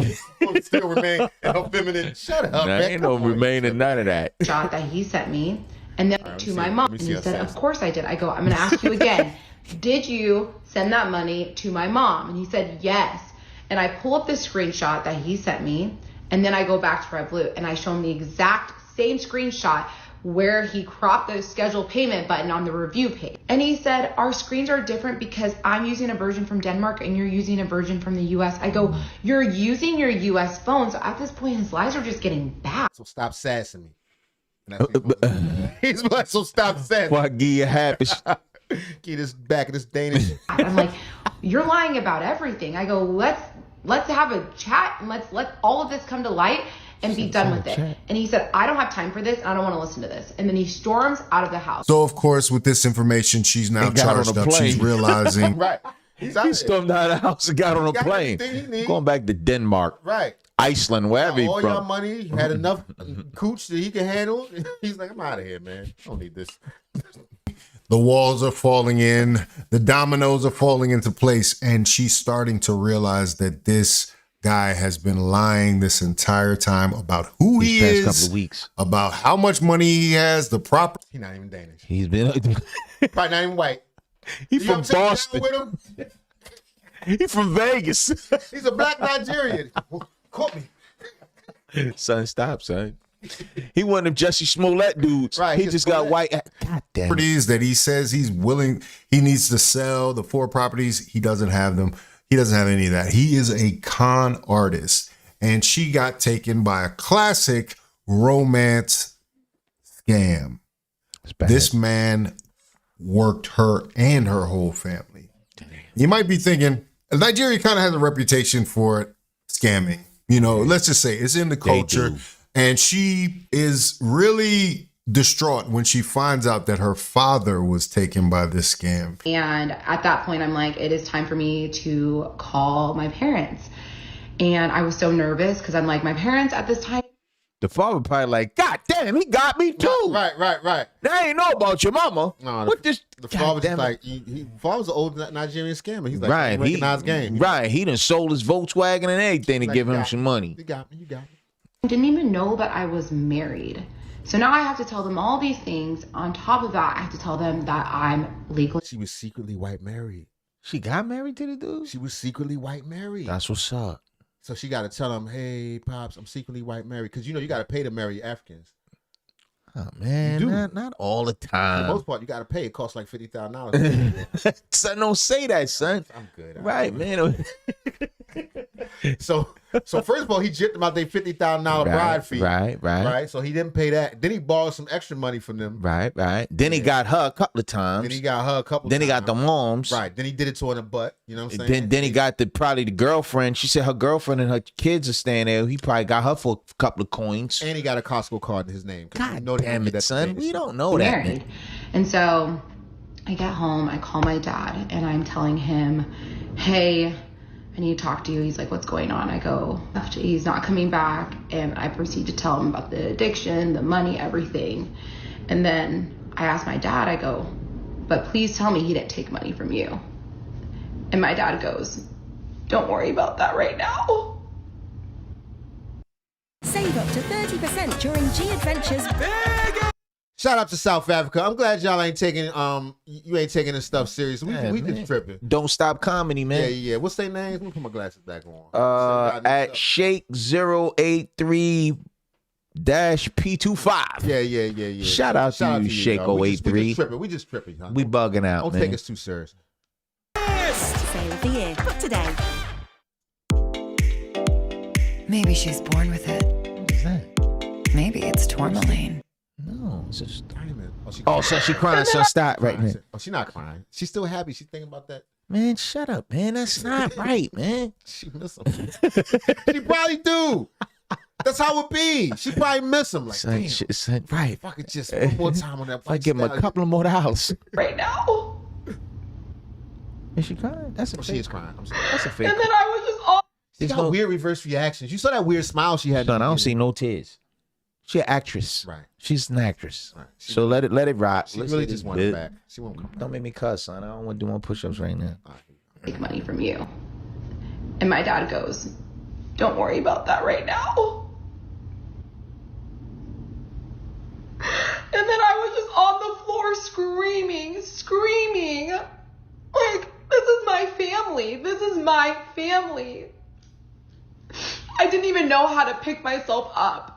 remain feminine. Shut up, man. Ain't no remaining none of that. Shot that he sent me, and then to my mom. And he said, "Of course I did." I go, "I'm going to ask you again. Did you send that money to my mom?" And he said, "Yes." And I pull up the screenshot that he sent me, and then I go back to Red Blue, and I show him the exact same screenshot where he cropped the schedule payment button on the review page. And he said, "Our screens are different because I'm using a version from Denmark and you're using a version from the US. I go, "You're using your US phone." So at this point, his lies are just getting bad. So stop sassing me. He's like, so stop sassing. Why give you happy? Get this back of this Danish. I'm like, "You're lying about everything." I go, let's have a chat and let's let all of this come to light and be done with it. And he said, "I don't have time for this. I don't want to listen to this." And then he storms out of the house. So, of course, with this information, she's now charged up. She's realizing. Right. He stormed out of the house and got on a plane. Going back to Denmark. Right. Iceland, wherever he's all from. All your money, had enough cooch that he can handle. He's like, "I'm out of here, man. I don't need this." The walls are falling in. The dominoes are falling into place. And she's starting to realize that this guy has been lying this entire time about who he is, couple of weeks, about how much money he has, the property. He's not even Danish. He's been probably not even white. He's from Boston. With him? He's from Vegas. He's a black Nigerian. Caught me. Son, stop, son. He one of them Jussie Smollett dudes. Right. He just got white. God damn. Properties that he says he needs to sell, the 4 properties. He doesn't have them. He doesn't have any of that. He is a con artist. And she got taken by a classic romance scam. This man worked her and her whole family. You might be thinking, Nigeria kind of has a reputation for scamming. You know, let's just say it's in the culture. And she is really distraught when she finds out that her father was taken by this scam. And at that point, I'm like, it is time for me to call my parents. And I was so nervous because I'm like, my parents at this time. The father probably like, "God damn, he got me too." Right. They ain't know about your mama. No, what this? The father was like, father's an old Nigerian scammer. He's like, right, recognized game. Right, he done sold his Volkswagen and everything to give him some money. You got me. I didn't even know that I was married. So now I have to tell them all these things. On top of that, I have to tell them that I'm legally. She was secretly white married. She got married to the dude? She was secretly white married. That's what's up. So she got to tell him, "Hey, Pops, I'm secretly white married." Because, you know, you got to pay to marry Africans. Oh, man, not all the time. For the most part, you got to pay. It costs like $50,000. Son, don't say that, son. I'm good. Right, man. So first of all, he jipped about their $50,000 bride fee. Right. So he didn't pay that. Then he borrowed some extra money from them. Right. Then he got her a couple of times. Then he got the moms. Right. Then he did it to her in the butt. You know what I'm saying? Then he got probably the girlfriend. She said her girlfriend and her kids are staying there. He probably got her for a couple of coins. And he got a Costco card in his name. God damn it, son. We don't know that, man. And so I get home, I call my dad, and I'm telling him, "Hey, I need to talk to you." He's like, "What's going on?" I go, "He's not coming back." And I proceed to tell him about the addiction, the money, everything. And then I ask my dad, I go, "But please tell me he didn't take money from you." And my dad goes, "Don't worry about that right now." Save up to 30% during G Adventures. Shout out to South Africa. I'm glad y'all ain't taking you ain't taking this stuff serious. We just tripping. Don't stop comedy, man. Yeah. What's their names? Let me put my glasses back on. At Shake083-P25. Yeah. Shout out to you, Shake083. We just tripping, huh? We bugging out, Don't man. take us too serious. Sale of the year. Book today. Maybe she's born with it. What is that? Maybe it's tourmaline. So she crying. So stop right now. Oh, she's not crying. She's still happy. She's thinking about that. Man, shut up, man. That's not right, man. She miss him. She probably do. That's how it be. She probably miss him. Like, damn. Right. If I could just one more time on that. I give him a couple of more dollars. Right now. Is she crying? That's a fake. She is crying. I'm sorry. That's a fake. And then I was just all. She got weird reverse reactions. You saw that weird smile she had. Son, I don't see no tears. She an actress. Right. She's an actress. Right. So let it rock. She really just wants back. She won't come back. Don't make me cuss, son. I don't want to do more push-ups right now. Take money from you. And my dad goes, don't worry about that right now. And then I was just on the floor screaming. Like, this is my family. This is my family. I didn't even know how to pick myself up.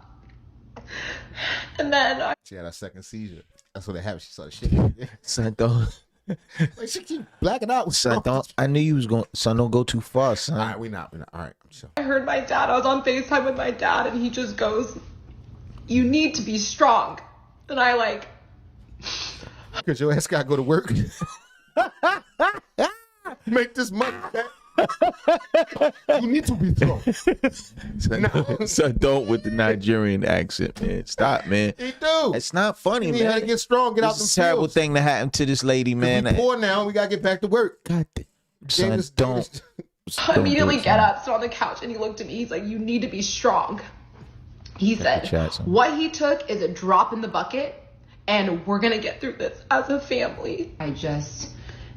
And then she had a second seizure. That's what happened. She started shaking. Son, don't. Like, she keep blacking out. Son, don't. I knew you was going. Son, don't go too far, son. All right, we not. All right, I'm sure. I heard my dad. I was on FaceTime with my dad, and he just goes, "You need to be strong." And I like, because your ass gotta go to work. Make this money back. You need to be strong. So don't with the Nigerian accent, man. Stop, man. He do. It's not funny, you man. You gotta get strong. Get out the terrible thing that happened to this lady, man. We poor now. We gotta get back to work. God damn. Son, don't. I immediately get up, sit on the couch, and he looked at me. He's like, "You need to be strong." He said, "What he took is a drop in the bucket, and we're gonna get through this as a family." I just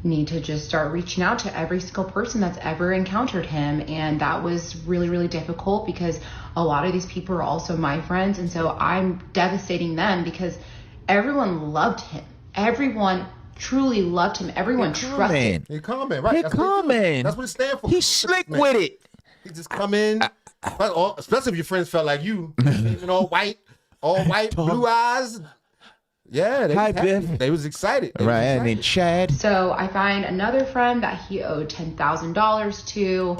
need to just start reaching out to every single person that's ever encountered him, and that was really, really difficult because a lot of these people are also my friends, and so I'm devastating them because everyone loved him. Everyone truly loved him. Everyone trusted. He comment, right? That's what it stands for. He's slick with it. He just come in, especially if your friends felt like you, even all white, blue eyes. Yeah, they was excited. Right, and then Chad. So I find another friend that he owed $10,000 to.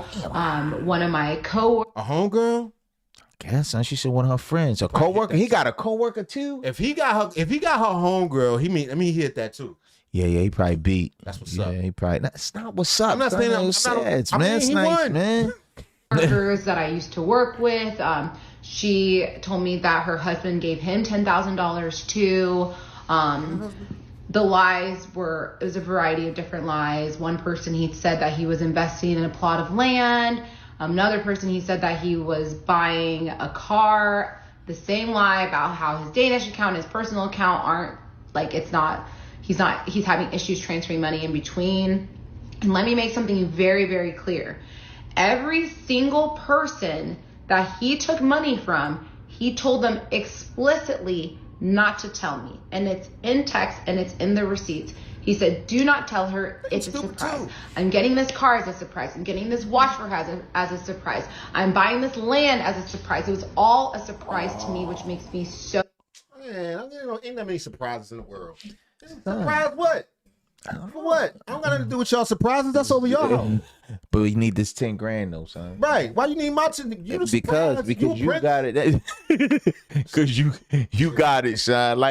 One of my coworkers. A homegirl. Guess, son, she said one of her friends, a coworker. He got a coworker too. If he got her homegirl, he hit that too. Yeah, he probably beat. That's what's up. Yeah, he probably. That's not what's up. I'm not saying man. It's nice, man. Workers that I used to work with. She told me that her husband gave him $10,000 too. The lies it was a variety of different lies. One person, he said that he was investing in a plot of land. Another person, he said that he was buying a car. The same lie about how his Danish account, his personal account aren't, like, he's having issues transferring money in between. And let me make something very, very clear. Every single person that he took money from, he told them explicitly not to tell me. And it's in text and it's in the receipts. He said, do not tell her, it's a surprise. I'm getting this car as a surprise. I'm getting this watch for her as a surprise. I'm buying this land as a surprise. It was all a surprise to me, which makes me so... Man, ain't that many surprises in the world. Surprise what? For what? I don't got nothing to do with y'all surprises. That's over y'all. But you need this 10 grand though, son. Right. Why you need my 10? Because you got it. Because you got it, son.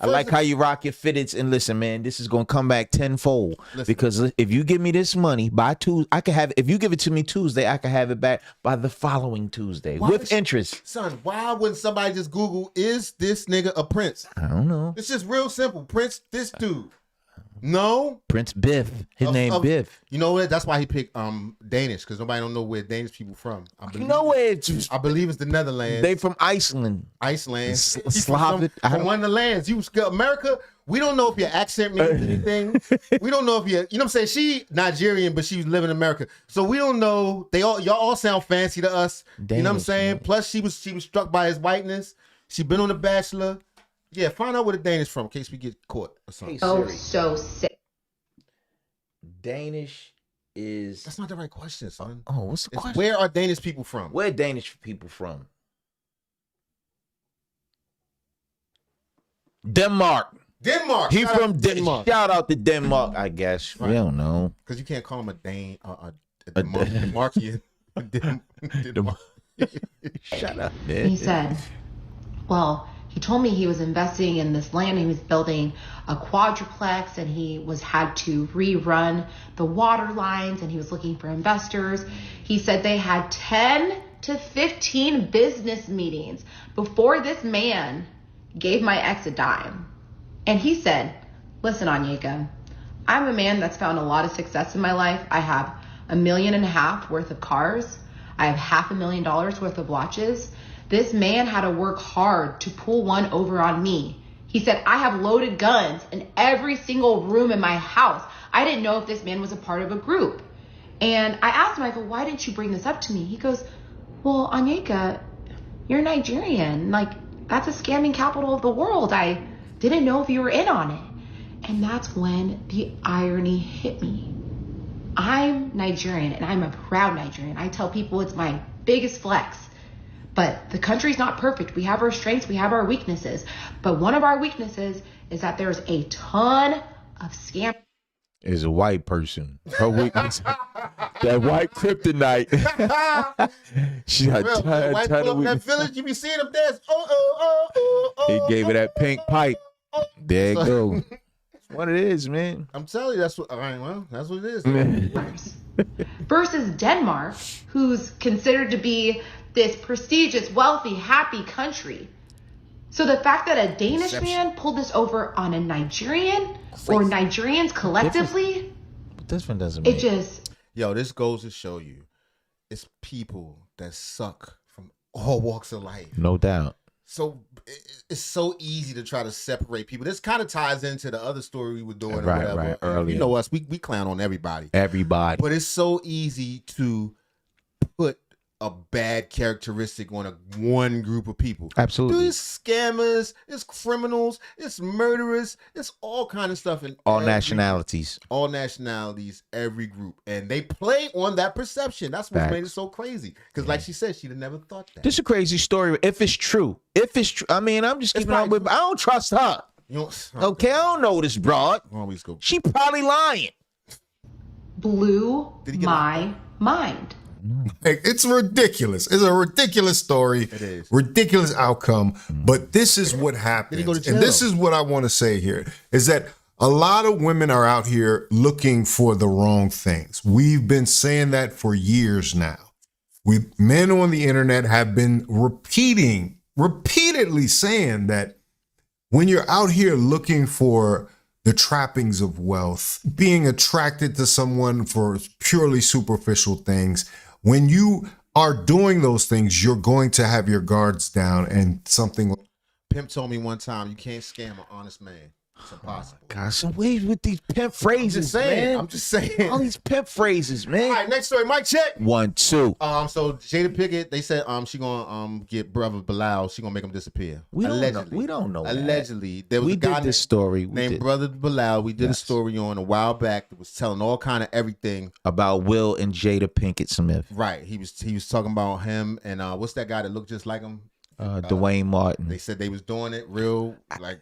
I like how you rock your fitteds. And listen, man, this is gonna come back tenfold. Because if you give me this money by Tuesday, I can have it. If you give it to me Tuesday, I can have it back by the following Tuesday with interest. Son, why wouldn't somebody just Google, is this nigga a prince? I don't know. It's just real simple. Prince, this dude. No, Prince Biff. His name Biff. You know what? That's why he picked Danish, because nobody don't know where Danish people from. I believe it's the Netherlands. They from Iceland. Slavic. From one of the lands. America. We don't know if your accent means anything. We don't know if you know what I'm saying. She Nigerian, but she was living in America, so we don't know. Y'all all sound fancy to us. Danish, you know what I'm saying? Man. Plus, she was struck by his whiteness. She been on The Bachelor. Yeah, find out where the Danish from in case we get caught or something. So sick. Danish is... That's not the right question, son. Oh, what's the question? Where are Danish people from? Where are Danish people from? Denmark. He from Denmark. Shout out to Denmark, I guess. Right. We don't know. Because you can't call him a Dane, a Denmarkian. Shut up, man. He said, well, He told me he was investing in this land. He was building a quadruplex, and he had to rerun the water lines, and he was looking for investors. He said they had 10 to 15 business meetings before this man gave my ex a dime. And he said, listen, Anyeka, I'm a man that's found a lot of success in my life. I have $1.5 million worth of cars. I have $500,000 worth of watches. This man had to work hard to pull one over on me. He said, I have loaded guns in every single room in my house. I didn't know if this man was a part of a group. And I asked him, I go, why didn't you bring this up to me? He goes, well, Anyeka, you're Nigerian. Like, that's a scamming capital of the world. I didn't know if you were in on it. And that's when the irony hit me. I'm Nigerian, and I'm a proud Nigerian. I tell people it's my biggest flex. But the country's not perfect. We have our strengths, we have our weaknesses. But one of our weaknesses is that there's a ton of scam. Is a white person. Her weakness. That white kryptonite. She got white ton people of in that weakness. village, you be seeing them dance. Oh. He gave her that pink pipe. There you go. That's what it is, man. I'm telling you, that's what. All right, well, that's what it is. Versus Denmark, who's considered to be this prestigious, wealthy, happy country. So the fact that a Danish man pulled this over on a Nigerian or Nigerians collectively, this one doesn't it make just... Yo, this goes to show you, it's people that suck from all walks of life. No doubt. So it's so easy to try to separate people. This kind of ties into the other story we were doing or whatever. Right, earlier. You know us, we clown on everybody. Everybody. But it's so easy to put a bad characteristic on one group of people. Absolutely. Dude, it's scammers, it's criminals, it's murderers, it's all kind of stuff in All nationalities. All nationalities, every group. And they play on that perception. That's what made it so crazy. Because like she said, she'd have never thought that. This is a crazy story. If it's true. I mean, I'm just keeping on with, I don't trust her. Okay, I don't know this broad. Always go. She probably lying. blew my mind. It's ridiculous. It's a ridiculous story. It is. Ridiculous outcome. But this is what happens. And this is what I want to say here is that a lot of women are out here looking for the wrong things. We've been saying that for years now. Men on the internet have been repeatedly saying that when you're out here looking for the trappings of wealth, being attracted to someone for purely superficial things, when you are doing those things, you're going to have your guards down and something. Pimp told me one time, you can't scam an honest man. It's impossible. Gosh, some ways with these pimp phrases, I'm just saying. All these pimp phrases, man. All right, next story. Mic check. 1, 2. So Jada Pikket, they said she gonna get brother Bilal. She gonna make him disappear. We don't know. Allegedly, there was we a guy did this story named Brother Bilal. We did a story on a while back that was telling all kind of everything about Will and Jada Pinkett Smith. Right. He was talking about him and what's that guy that looked just like him? Dwayne Martin. They said they was doing it real like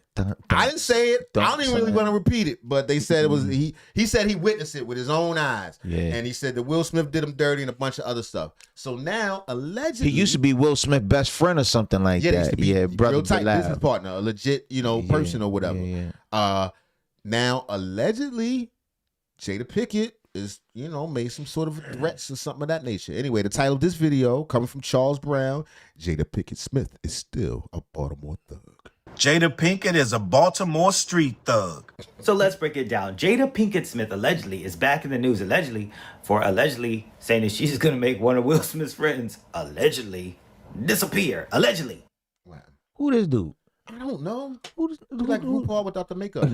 I didn't say it. I don't even really want to repeat it, but they said it was he said he witnessed it with his own eyes. Yeah. And he said that Will Smith did him dirty and a bunch of other stuff. So now allegedly He used to be Will Smith's best friend or something like that. Yeah, brother real tight Bilal. business partner, a legit, person or whatever. Now allegedly Jada Pikket is, made some sort of threats or something of that nature. Anyway, the title of this video, coming from Charles Brown, Jada Pinkett Smith is still a Baltimore thug. Jada Pinkett is a Baltimore street thug. So let's break it down. Jada Pinkett Smith allegedly is back in the news for allegedly saying that she's going to make one of Will Smith's friends allegedly disappear. Allegedly. Wow. Who this dude? I don't know. Who like RuPaul without the makeup?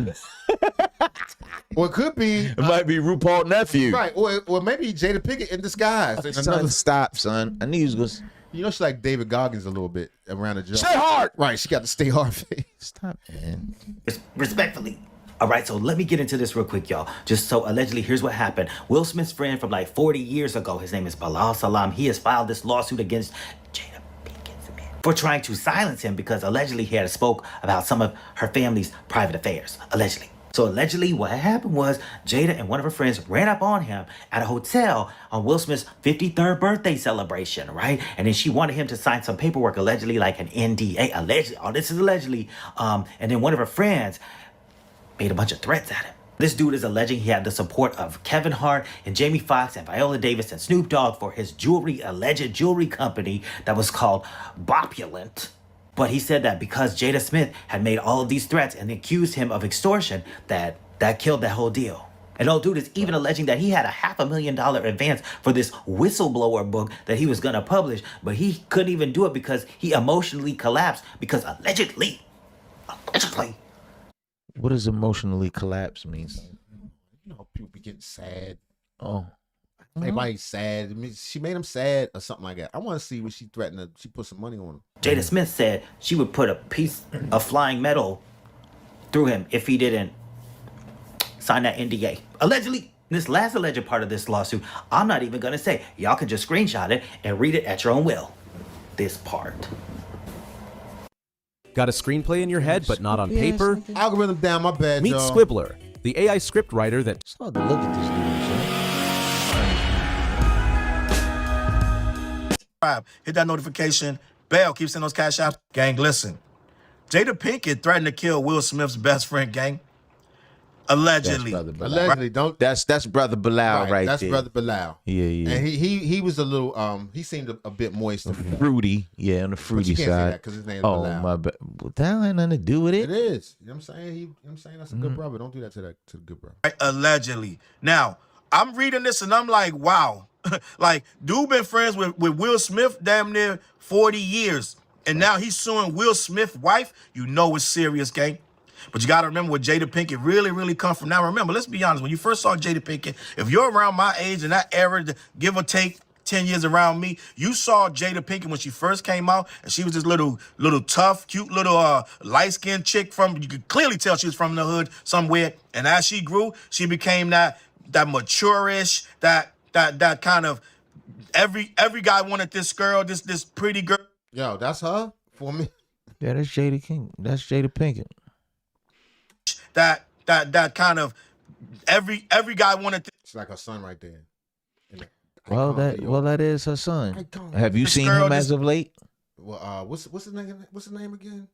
Or it could be. It might be RuPaul's nephew. Right. Or maybe Jada Pinkett in disguise. Stop, son. I knew you was going she's like David Goggins a little bit around the jump. Stay hard. Right. She got the stay hard face. Stop, man. Respectfully. All right, so let me get into this real quick, y'all. Just so allegedly, here's what happened. Will Smith's friend from like 40 years ago, his name is Bilal Salam, he has filed this lawsuit against Jada Pinkett Smith for trying to silence him because allegedly he had spoke about some of her family's private affairs. Allegedly. So allegedly what happened was Jada and one of her friends ran up on him at a hotel on Will Smith's 53rd birthday celebration, right? And then she wanted him to sign some paperwork, allegedly like an NDA, allegedly, all this is allegedly. And then one of her friends made a bunch of threats at him. This dude is alleging he had the support of Kevin Hart and Jamie Foxx and Viola Davis and Snoop Dogg for his alleged jewelry company that was called Bopulent. But he said that because Jada Smith had made all of these threats and accused him of extortion, that killed that whole deal. And old dude is even alleging that he had a $500,000 advance for this whistleblower book that he was gonna publish, but he couldn't even do it because he emotionally collapsed because allegedly. What does emotionally collapse mean? You know, people be getting sad. Oh. Everybody's sad. I mean, she made him sad or something like that. I want to see what she threatened to. She put some money on him. Jada Smith said she would put a piece of flying metal through him if he didn't sign that NDA. Allegedly, this last alleged part of this lawsuit, I'm not even going to say. Y'all can just screenshot it and read it at your own will. This part. Got a screenplay in your head but not on paper? Algorithm down, my bad, Meet y'all. Squibbler, the AI script writer that... It's hard to look at this dude, Hit that notification. Bell, keep sending those cash out. Gang, listen. Jada Pinkett threatened to kill Will Smith's best friend, gang. Allegedly. Allegedly, don't. That's Brother Bilal right That's there. Brother Bilal. Yeah. And he was a little he seemed a bit moist. Fruity. Yeah, on the fruity But you can't say side. that 'cause his name is Oh, Bilal. my bad. Well, that ain't nothing to do with it. It is. You know what I'm saying? That's a good brother. Don't do that to the good brother. Right, allegedly. Now, I'm reading this and I'm like, wow. Like, dude been friends with Will Smith damn near 40 years. And now he's suing Will Smith's wife. You know it's serious, gang. But you got to remember where Jada Pinkett really come from. Now, remember, let's be honest. When you first saw Jada Pinkett, if you're around my age and that era, give or take 10 years around me, you saw Jada Pinkett when she first came out, and she was this little tough, cute little light-skinned chick from, you could clearly tell she was from the hood somewhere. And as she grew, she became that mature-ish, that kind of, every guy wanted this girl, this pretty girl. Yo, that's her for me. Yeah, that's Jada King. That's Jada Pinkett. That kind of every guy wanted to. It's like her son right there. Well, that is her son. Have you seen him as of late? Well, what's his name? What's his name again?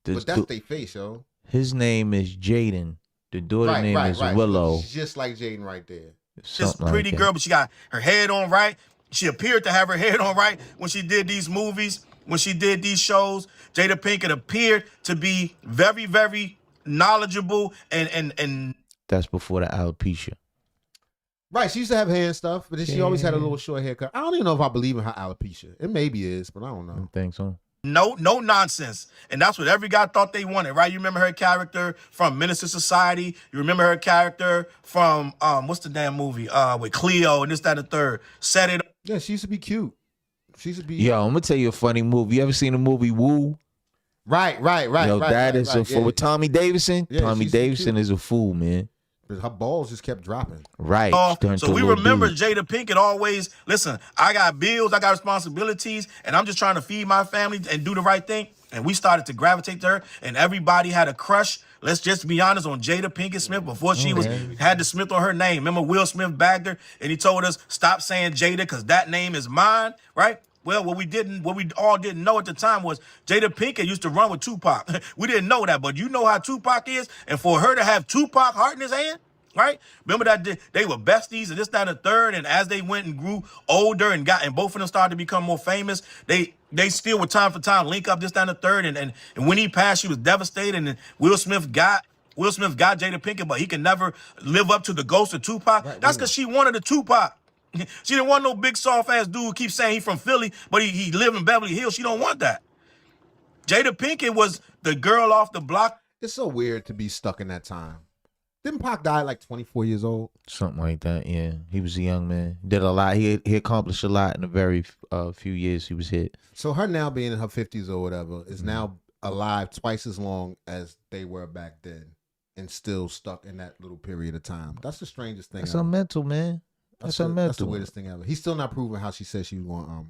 This But that's their face, yo. His name is Jaden. The daughter name is right. Willow. She's just like Jaden right there. This pretty girl, but she got her head on right. She appeared to have her head on right when she did these movies, when she did these shows. Jada Pinkett appeared to be very, very knowledgeable and That's before the alopecia. Right, she used to have hair and stuff, but then she always had a little short haircut. I don't even know if I believe in her alopecia. It maybe is, but I don't know. I think so. no nonsense. And that's what every guy thought they wanted, right? You remember her character from Minister Society. You remember her character from what's the damn movie with Cleo and this, that, and the third. Set It Up. Yeah, she used to be cute. She used to be. Yo, I'm gonna tell you a funny movie. You ever seen the movie Woo? Right. Yo, that is a fool. With Tommy Davidson. Yeah, Tommy she's Davidson cute. is a fool, man. But her balls just kept dropping. Right. So we remember Jada Pinkett always, listen, I got bills, I got responsibilities, and I'm just trying to feed my family and do the right thing. And we started to gravitate to her, and everybody had a crush. Let's just be honest on Jada Pinkett Smith before she had the Smith on her name. Remember Will Smith bagged her, and he told us, stop saying Jada because that name is mine, right? Well, what we all didn't know at the time was Jada Pinkett used to run with Tupac. We didn't know that, but you know how Tupac is, and for her to have Tupac heart in his hand, right? Remember that they were besties and this, that, and the third, and as they went and grew older and both of them started to become more famous, they still would time for time link up this, that, and the third, and when he passed, she was devastated, and Will Smith got Jada Pinkett, but he can never live up to the ghost of Tupac. Right, that's because she wanted a Tupac. She didn't want no big soft ass dude who keeps saying he from Philly, but he live in Beverly Hills. She don't want that. Jada Pinkett was the girl off the block. It's so weird to be stuck in that time. Didn't Pac die like 24 years old? Something like that, yeah. He was a young man. Did a lot. He accomplished a lot in a very few years he was hit. So her now being in her 50s or whatever is now alive twice as long as they were back then and still stuck in that little period of time. That's the strangest thing That's ever. a mental, man. That's a mental. That's the weirdest thing ever. He's still not proving how she said she was going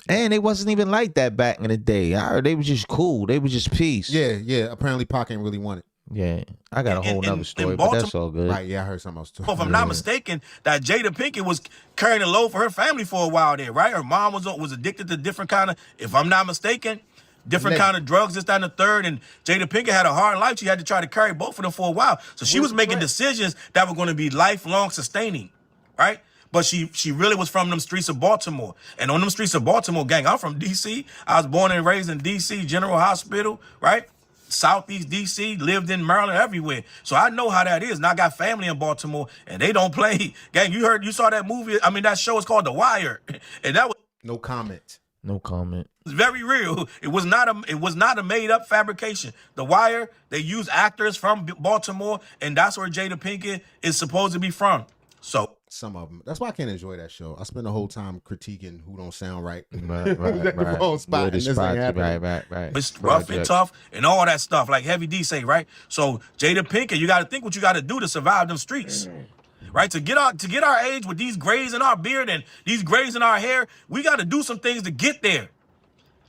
and it wasn't even like that back in the day. I heard they were just cool. They were just peace. Yeah. Apparently Pac ain't really want it. Yeah, I got a whole nother story, but that's all good. Right, yeah, I heard something else too. If I'm not mistaken, that Jada Pinkett was carrying a load for her family for a while there, right? Her mom was addicted to different kind of, if I'm not mistaken, different kind of drugs, this, that, and the third. And Jada Pinkett had a hard life. She had to try to carry both of them for a while. So she was making decisions that were going to be lifelong sustaining, right? But she really was from them streets of Baltimore. And on them streets of Baltimore, gang, I'm from D.C. I was born and raised in D.C., General Hospital, right? Southeast D.C., lived in Maryland, everywhere. So I know how that is. And I got family in Baltimore, and they don't play. Gang, you saw that movie. I mean, that show is called The Wire. And that was... No comment. No comment. It's very real. It was not a made-up fabrication. The Wire, they use actors from Baltimore, and that's where Jada Pinkett is supposed to be from. So... Some of them. That's why I can't enjoy that show. I spend the whole time critiquing who don't sound right. Right. Wrong spot. And this ain't happening. Right. It's rough and tough and all that stuff, like Heavy D say, right? So Jada Pinkett, you got to think what you got to do to survive them streets, right? To get our age with these grays in our beard and these grays in our hair, we got to do some things to get there.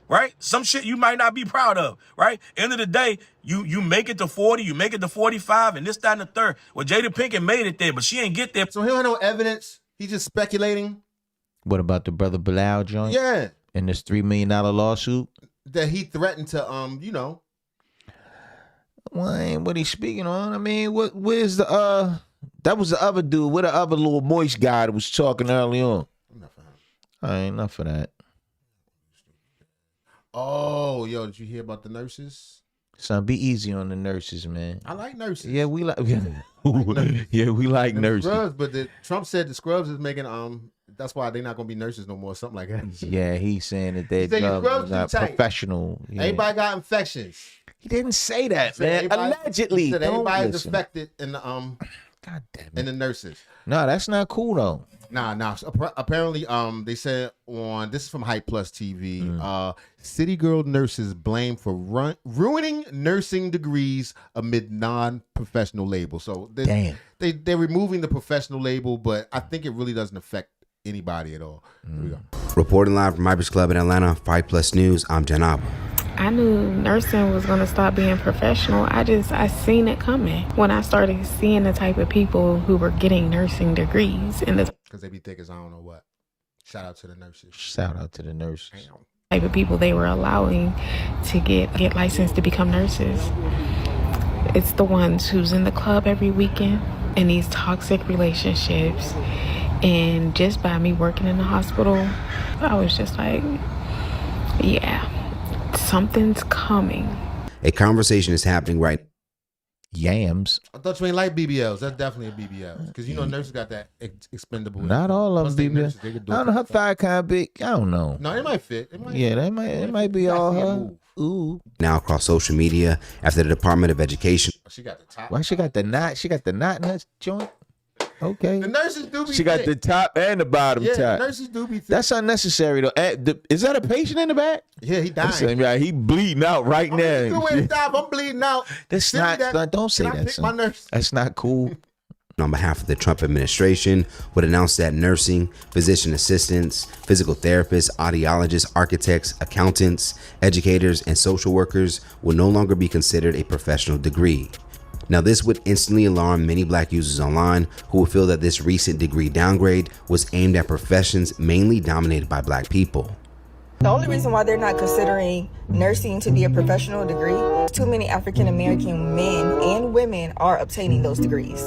Right? Some shit you might not be proud of, right? End of the day, you make it to 40, you make it to 45, and this, that, and the third. Well, Jada Pinkett made it there, but she ain't get there. So he don't have no evidence. He's just speculating. What about the Brother Bilal joint? Yeah. And this $3 million lawsuit? That he threatened to, Well, what he's speaking on. I mean, where's the, that was the other dude. Where the other little moist guy that was talking early on? Enough for him. I ain't enough for that. Oh, yo, did you hear about the nurses? Son, be easy on the nurses, man. I like nurses. Yeah, we like. Yeah, we like nurses. Scrubs, but Trump said the scrubs is making that's why they're not gonna be nurses no more, something like that. Yeah, he's saying that they're not professional. Yeah. Everybody got infections. He didn't say that, man. Allegedly, he said don't everybody's listen. affected in the God damn it. in the nurses. No, that's not cool though. Nah. Apparently, they said on this is from Hype Plus TV. City girl nurses blamed for ruining nursing degrees amid non-professional label. So they're removing the professional label, but I think it really doesn't affect anybody at all. Here we go. Reporting live from Hypers Club in Atlanta, 5 Plus News. I'm Janab. I knew nursing was going to stop being professional. I seen it coming when I started seeing the type of people who were getting nursing degrees. Because they be thick as I don't know what. Shout out to the nurses. Shout out to the nurses. Type of people they were allowing to get licensed to become nurses. It's the ones who's in the club every weekend in these toxic relationships. And just by me working in the hospital, I was just like, yeah. Something's coming. A conversation is happening right now. Yams. I thought you ain't like BBLs. That's definitely a BBL. Because nurses got that expendable. Not all of them BBLs. I don't know, her thigh kind of big. I don't know. No, it might fit. It might be all her. Ooh. Now across social media after the Department of Education. She got the top. Why she got the knot? She got the knot in that joint? Okay. The nurses do be She got the top and the bottom yeah, top. The nurses do be thick. That's unnecessary though. Is that a patient in the back? Yeah, he dying. Right, he bleeding out right now. I'm bleeding out. That's not. Don't say that, son. That's not cool. On behalf of the Trump administration, would announce that nursing, physician assistants, physical therapists, audiologists, architects, accountants, educators, and social workers will no longer be considered a professional degree. Now, this would instantly alarm many black users online who would feel that this recent degree downgrade was aimed at professions mainly dominated by black people. The only reason why they're not considering nursing to be a professional degree is too many African American men and women are obtaining those degrees.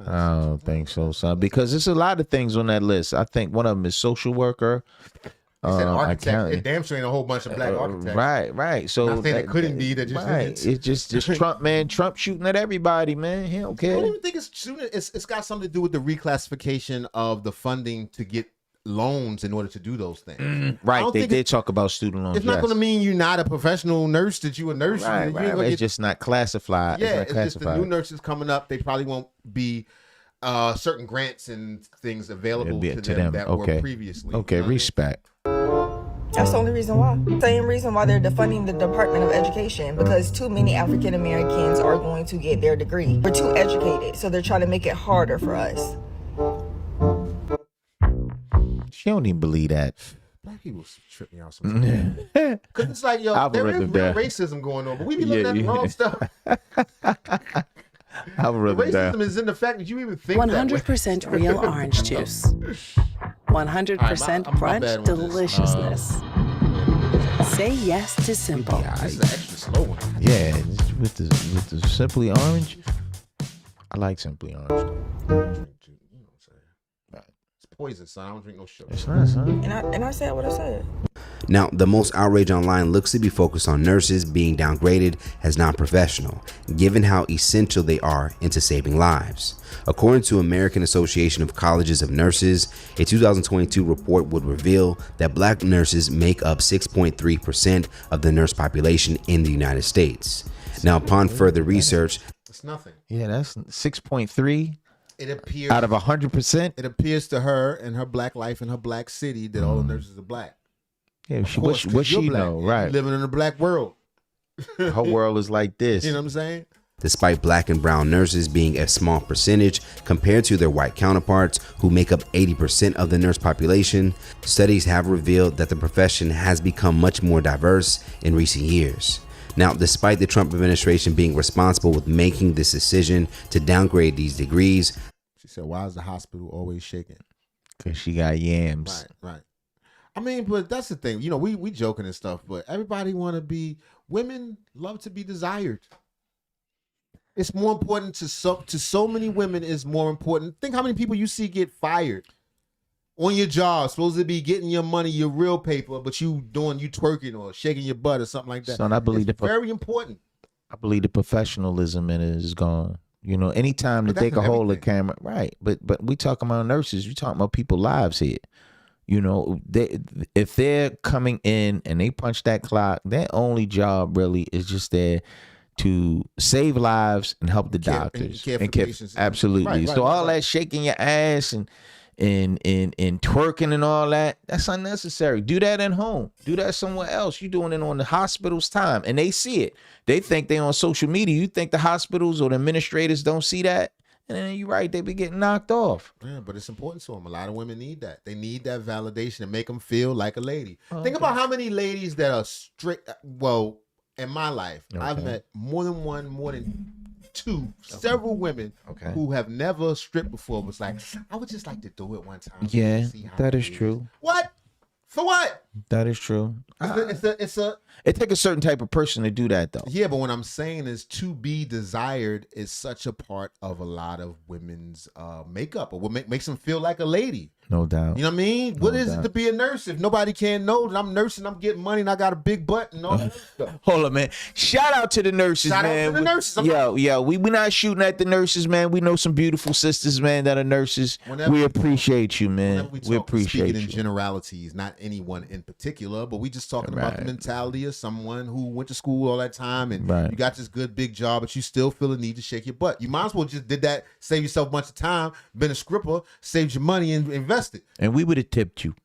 I don't think so, son, because there's a lot of things on that list. I think one of them is social worker. He said architect. It damn sure ain't a whole bunch of black architects. Right. So not saying it couldn't be. That just isn't. It's just Trump, man. Trump shooting at everybody, man. He don't care. I don't even think it's shooting. It's got something to do with the reclassification of the funding to get loans in order to do those things. Right. They did talk about student loans. It's not going to mean you're not a professional nurse, that you a nurse. Right. It's just not classified. Yeah, it's just the new nurses coming up. They probably won't be certain grants and things available to them that were previously. Okay, respect. That's the only reason why. Same reason why they're defunding the Department of Education, because too many African Americans are going to get their degree. We're too educated, so they're trying to make it harder for us. She don't even believe that. Black people trip me out sometimes. Because it's like, yo, there is real racism going on, but we be looking at the wrong stuff. Racism is in the fact that you even think 100% real orange juice. 100% brunch deliciousness. Say yes to simple. This is an extra slow one. Yeah, with the Simply Orange. I like Simply Orange. You know what I'm saying? It's poison, son. I don't drink no sugar. It's not, son. And I said what I said. Now, the most outrage online looks to be focused on nurses being downgraded as non-professional, given how essential they are into saving lives. According to American Association of Colleges of Nurses, a 2022 report would reveal that black nurses make up 6.3% of the nurse population in the United States. Now, upon further research, it's nothing. Yeah, that's 6.3. It appears out of 100%. It appears to her in her black life in her black city that all the nurses are black. Yeah, what she know, right? Living in a black world. Her world is like this. You know what I'm saying? Despite black and brown nurses being a small percentage compared to their white counterparts who make up 80% of the nurse population, studies have revealed that the profession has become much more diverse in recent years. Now, despite the Trump administration being responsible with making this decision to downgrade these degrees, she said, why is the hospital always shaking? Because she got yams. Right. I mean, but that's the thing. You know, we joking and stuff, but everybody want to be, women love to be desired. It's more important to so many women is more important. Think how many people you see get fired on your job, supposed to be getting your money, your real paper, but you twerking or shaking your butt or something like that. Son, I believe it's very important. I believe the professionalism in it is gone. You know, anytime that they can hold a camera, right? But we talking about nurses, we talking about people's lives here. You know, if they're coming in and they punch that clock, their only job really is just there to save lives and help the doctors and care for patients. Absolutely. So all that shaking your ass and twerking and all that's unnecessary. Do that at home. Do that somewhere else. You're doing it on the hospital's time, and they see it. They think they on social media. You think the hospitals or the administrators don't see that? And then you're right, they be getting knocked off. Yeah, but it's important to them. A lot of women need that. They need that validation to make them feel like a lady. Think about how many ladies that are straight. Well, in my life, I've met more than two, several women who have never stripped before. Was like, I would just like to do it one time. Yeah, that is true. What? For what? That is true. It takes a certain type of person to do that, though. Yeah, but what I'm saying is to be desired is such a part of a lot of women's makeup, or what makes them feel like a lady. No doubt. You know what I mean? What is it to be a nurse if nobody can know that I'm nursing, I'm getting money, and I got a big butt and all that stuff? Hold on, man. Shout out to the nurses, man. Shout out to the nurses. We not shooting at the nurses, man. We know some beautiful sisters, man, that are nurses. We appreciate you, man. We appreciate you. In generalities, not anyone in particular, but we just talking about the mentality of someone who went to school all that time and you got this good big job, but you still feel a need to shake your butt. You might as well just did that, save yourself a bunch of time, been a scripper, saved your money and invested. And we would have tipped you.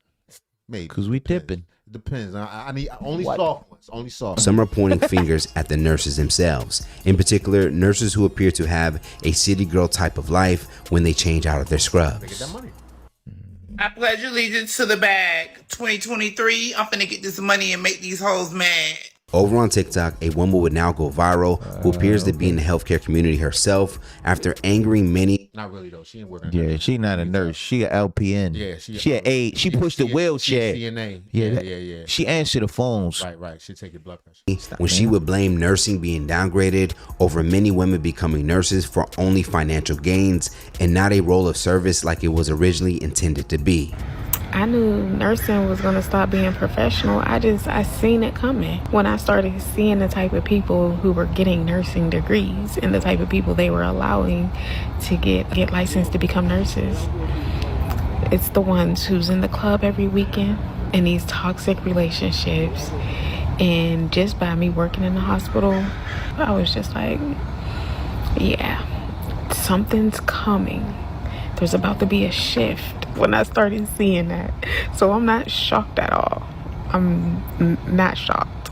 Maybe. Because we tipping. It depends. I need only soft ones. Only soft. Some are pointing fingers at the nurses themselves. In particular, nurses who appear to have a city girl type of life when they change out of their scrubs. They get that money. I pledge allegiance to the bag. 2023, I'm finna get this money and make these hoes mad. Over on TikTok, a woman would now go viral who appears to be in the healthcare community herself after angering many. Not really though. She ain't working. Yeah, she not a nurse. She a LPN. Yeah, she a aide. She pushed the wheelchair. She CNA. Yeah. She answered the phones. Right. She take your blood pressure. When she would blame nursing being downgraded over many women becoming nurses for only financial gains and not a role of service like it was originally intended to be. I knew nursing was going to stop being professional. I seen it coming when I started seeing the type of people who were getting nursing degrees and the type of people they were allowing to get licensed to become nurses. It's the ones who's in the club every weekend in these toxic relationships. And just by me working in the hospital, I was just like, yeah, something's coming. There's about to be a shift when I started seeing that. So I'm not shocked at all. I'm not shocked.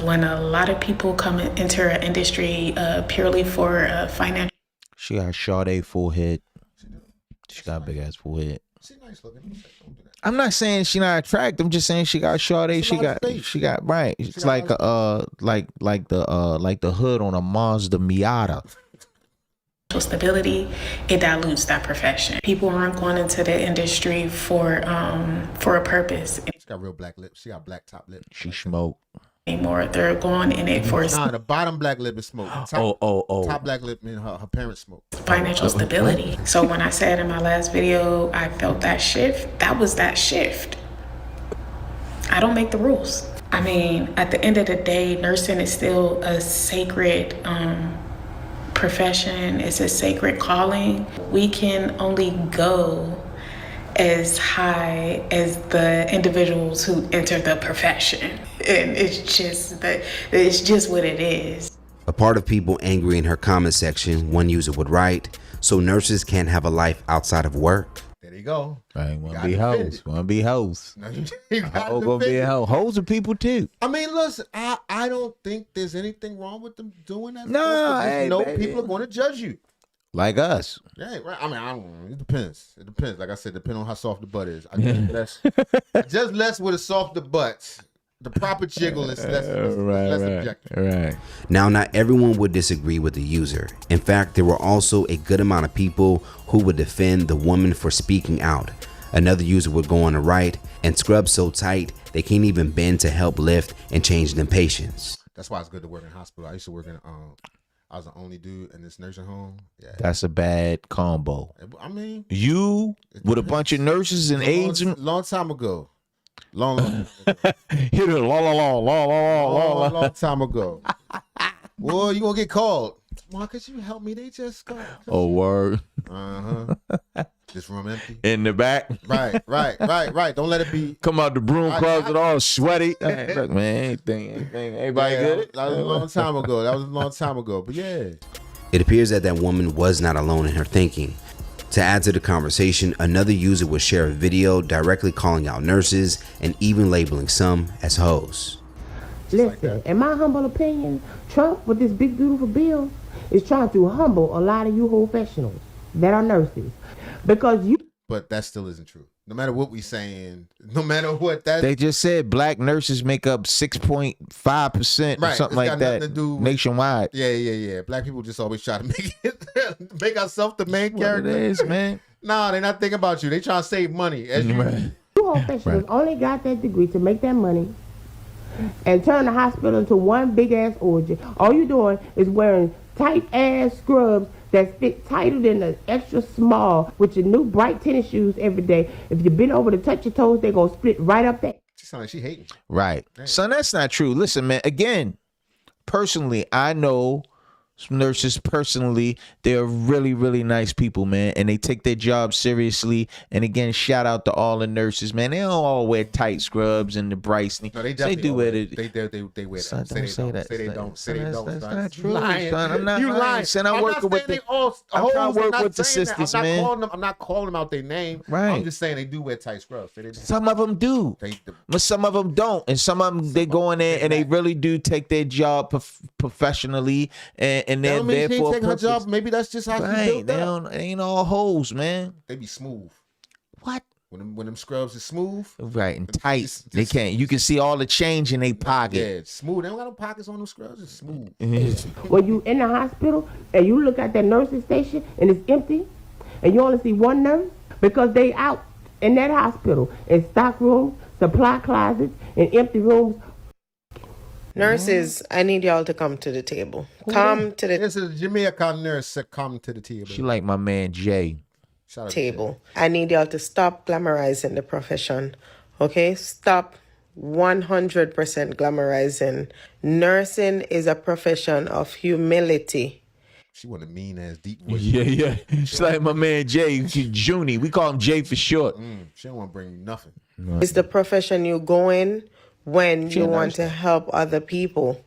When a lot of people come into our industry purely for financial. She got Sade full head. She got a big ass full head. She nice looking. Don't do that. I'm not saying she not attractive. I'm just saying she got shorty. She got right. It's like like the hood on a Mazda Miata. Stability, it dilutes that profession. People aren't going into the industry for a purpose. She got real black lips. She got black top lip. She smoke. Anymore, they're going in it for the bottom black lip is smoke. Top black lip mean her parents smoke. Financial stability. So when I said in my last video, I felt that shift. That was that shift. I don't make the rules. I mean, at the end of the day, nursing is still a sacred profession. It's a sacred calling. We can only go as high as the individuals who enter the profession. And it's just what it is. A part of people angry in her comment section, one user would write, so nurses can't have a life outside of work? There you go. Right, want to be hoes. Want to be hoes. No, you gonna be a hoe. Hoes are people too. I mean, listen, I don't think there's anything wrong with them doing that. No, hey, people are going to judge you. Like us. Yeah, right. I mean, I don't know. It depends. It depends. Like I said, depending on how soft the butt is. Just less with a softer butt. The proper jiggle is less objective. Right. Now, not everyone would disagree with the user. In fact, there were also a good amount of people who would defend the woman for speaking out. Another user would go on to write, and scrubs so tight they can't even bend to help lift and change them patients. That's why it's good to work in a hospital. I used to work in I was the only dude in this nursing home. Yeah. That's a bad combo. I mean, you with a bunch of nurses and aides. Long time ago. Long time ago. Well, you gonna get called. Marcus, you help me. They just got. Oh, word. This room empty. In the back. Right. Don't let it be. Come out the broom closet all sweaty. Look, man, anything. Everybody good? That was a long time ago. But yeah. It appears that woman was not alone in her thinking. To add to the conversation, another user would share a video directly calling out nurses and even labeling some as hoes. Listen, in my humble opinion, Trump with this big beautiful bill is trying to humble a lot of you professionals that are nurses. But that still isn't true. No matter what we saying, no matter what that. They just said black nurses make up 6.5% or something like that nationwide. Yeah. Black people just always try to make ourselves the main character. It is, man. Nah, they're not thinking about you. They trying to save money. You professionals only got that degree to make that money and turn the hospital into one big ass orgy. All you doing is wearing tight ass scrubs that fit tighter than the extra small with your new bright tennis shoes every day. If you bend over to touch your toes, they're going to split right up there. She sound like she hating. Right. Son, that's not true. Listen, man, again, personally, I know some nurses personally. They're really, really nice people, man, and they take their job seriously. And again, shout out to all the nurses, man. They don't all wear tight scrubs and the bright sneakers. No, they definitely do wear it. They wear son, that. Don't say that. Say they don't. Say they don't. That's not true, lying. son. I'm not lying. Son, I'm working with the. I'm trying to work with the sisters, man. I'm not calling them out their name. Right. I'm just saying they do wear tight scrubs. Some of them do, but some of them don't, and some of them they go in there and they really do take their job professionally, and they're there for. Take her job. Maybe that's just how she built up. They ain't all hoes, man. They be smooth. What? When them scrubs is smooth, right, and tight. They can't. You can see all the change in their pocket. Yeah, it's smooth. They don't got no pockets on them scrubs. It's smooth. When you in the hospital and you look at that nursing station and it's empty, and you only see one nurse because they out in that hospital in stock rooms, supply closets, and empty rooms. Nurses, I need y'all to come to the table. Come to the This is a Jamaican nurse that come to the table. She like my man Jay. Table. I need y'all to stop glamorizing the profession. Okay? Stop 100% glamorizing. Nursing is a profession of humility. She want a mean ass deep voice. Yeah. She's like my man Jay, Junie. We call him Jay for short. She don't want to bring you nothing. It's the profession you go in when you want to help other people,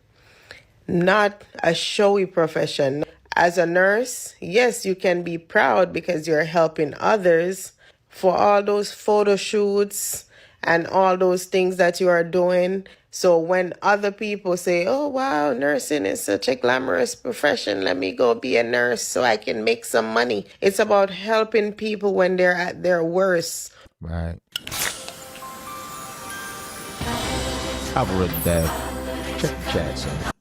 not a showy profession. As a nurse, yes, you can be proud because you're helping others for all those photo shoots and all those things that you are doing So when other people say, oh, wow, nursing is such a glamorous profession, let me go be a nurse so I can make some money. It's about helping people when they're at their worst. Right. Algorithm Dad. Check the chat, son.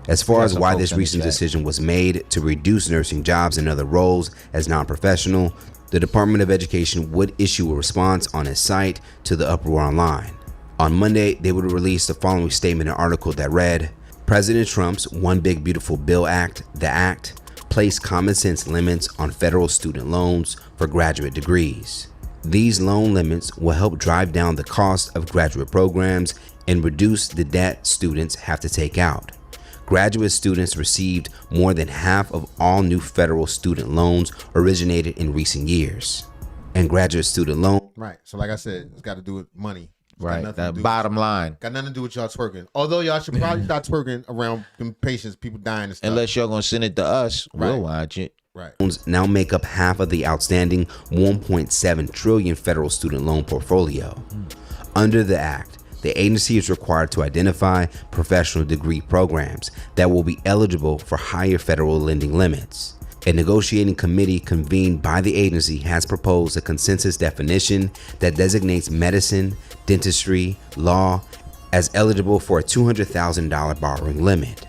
As far as why this recent decision was made to reduce nursing jobs and other roles as non-professional, the Department of Education would issue a response on its site to the uproar online. On Monday, they would release the following statement and article that read, President Trump's One Big Beautiful Bill Act, the Act, placed common sense limits on federal student loans for graduate degrees. These loan limits will help drive down the cost of graduate programs and reduce the debt students have to take out. Graduate students received more than half of all new federal student loans originated in recent years. And graduate student loan. Right. So like I said, it's got to do with money. Right. That bottom line. Got nothing to do with y'all twerking. Although y'all should probably stop twerking around patients, people dying and stuff. Unless y'all going to send it to us, we'll watch it. Right. Loans now make up half of the outstanding $1.7 trillion federal student loan portfolio. Under the Act, the agency is required to identify professional degree programs that will be eligible for higher federal lending limits. A negotiating committee convened by the agency has proposed a consensus definition that designates medicine, dentistry, law as eligible for a $200,000 borrowing limit.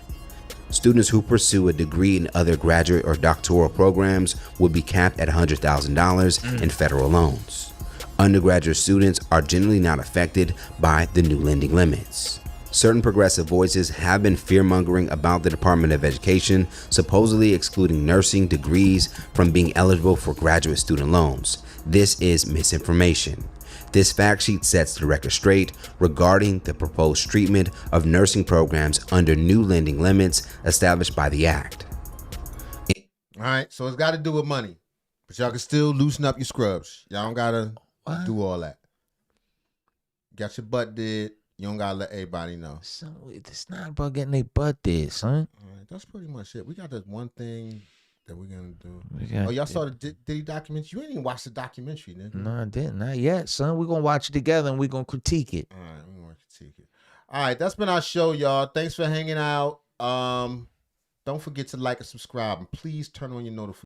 Students who pursue a degree in other graduate or doctoral programs would be capped at $100,000 in federal loans. Undergraduate students are generally not affected by the new lending limits. Certain progressive voices have been fear-mongering about the Department of Education supposedly excluding nursing degrees from being eligible for graduate student loans. This is misinformation. This fact sheet sets the record straight regarding the proposed treatment of nursing programs under new lending limits established by the Act. All right, so it's got to do with money, but y'all can still loosen up your scrubs. Y'all don't got to do all that. Got your butt did. You don't got to let everybody know. So it's not about getting their butt did, son. All right, that's pretty much it. We got this one thing that we're going to do. Oh, y'all saw the Diddy documentary? You ain't even watched the documentary, nigga. No, I didn't. Not yet, son. We're going to watch it together and we're going to critique it. All right, we're going to critique it. All right, that's been our show, y'all. Thanks for hanging out. Don't forget to like and subscribe. And please turn on your notifications.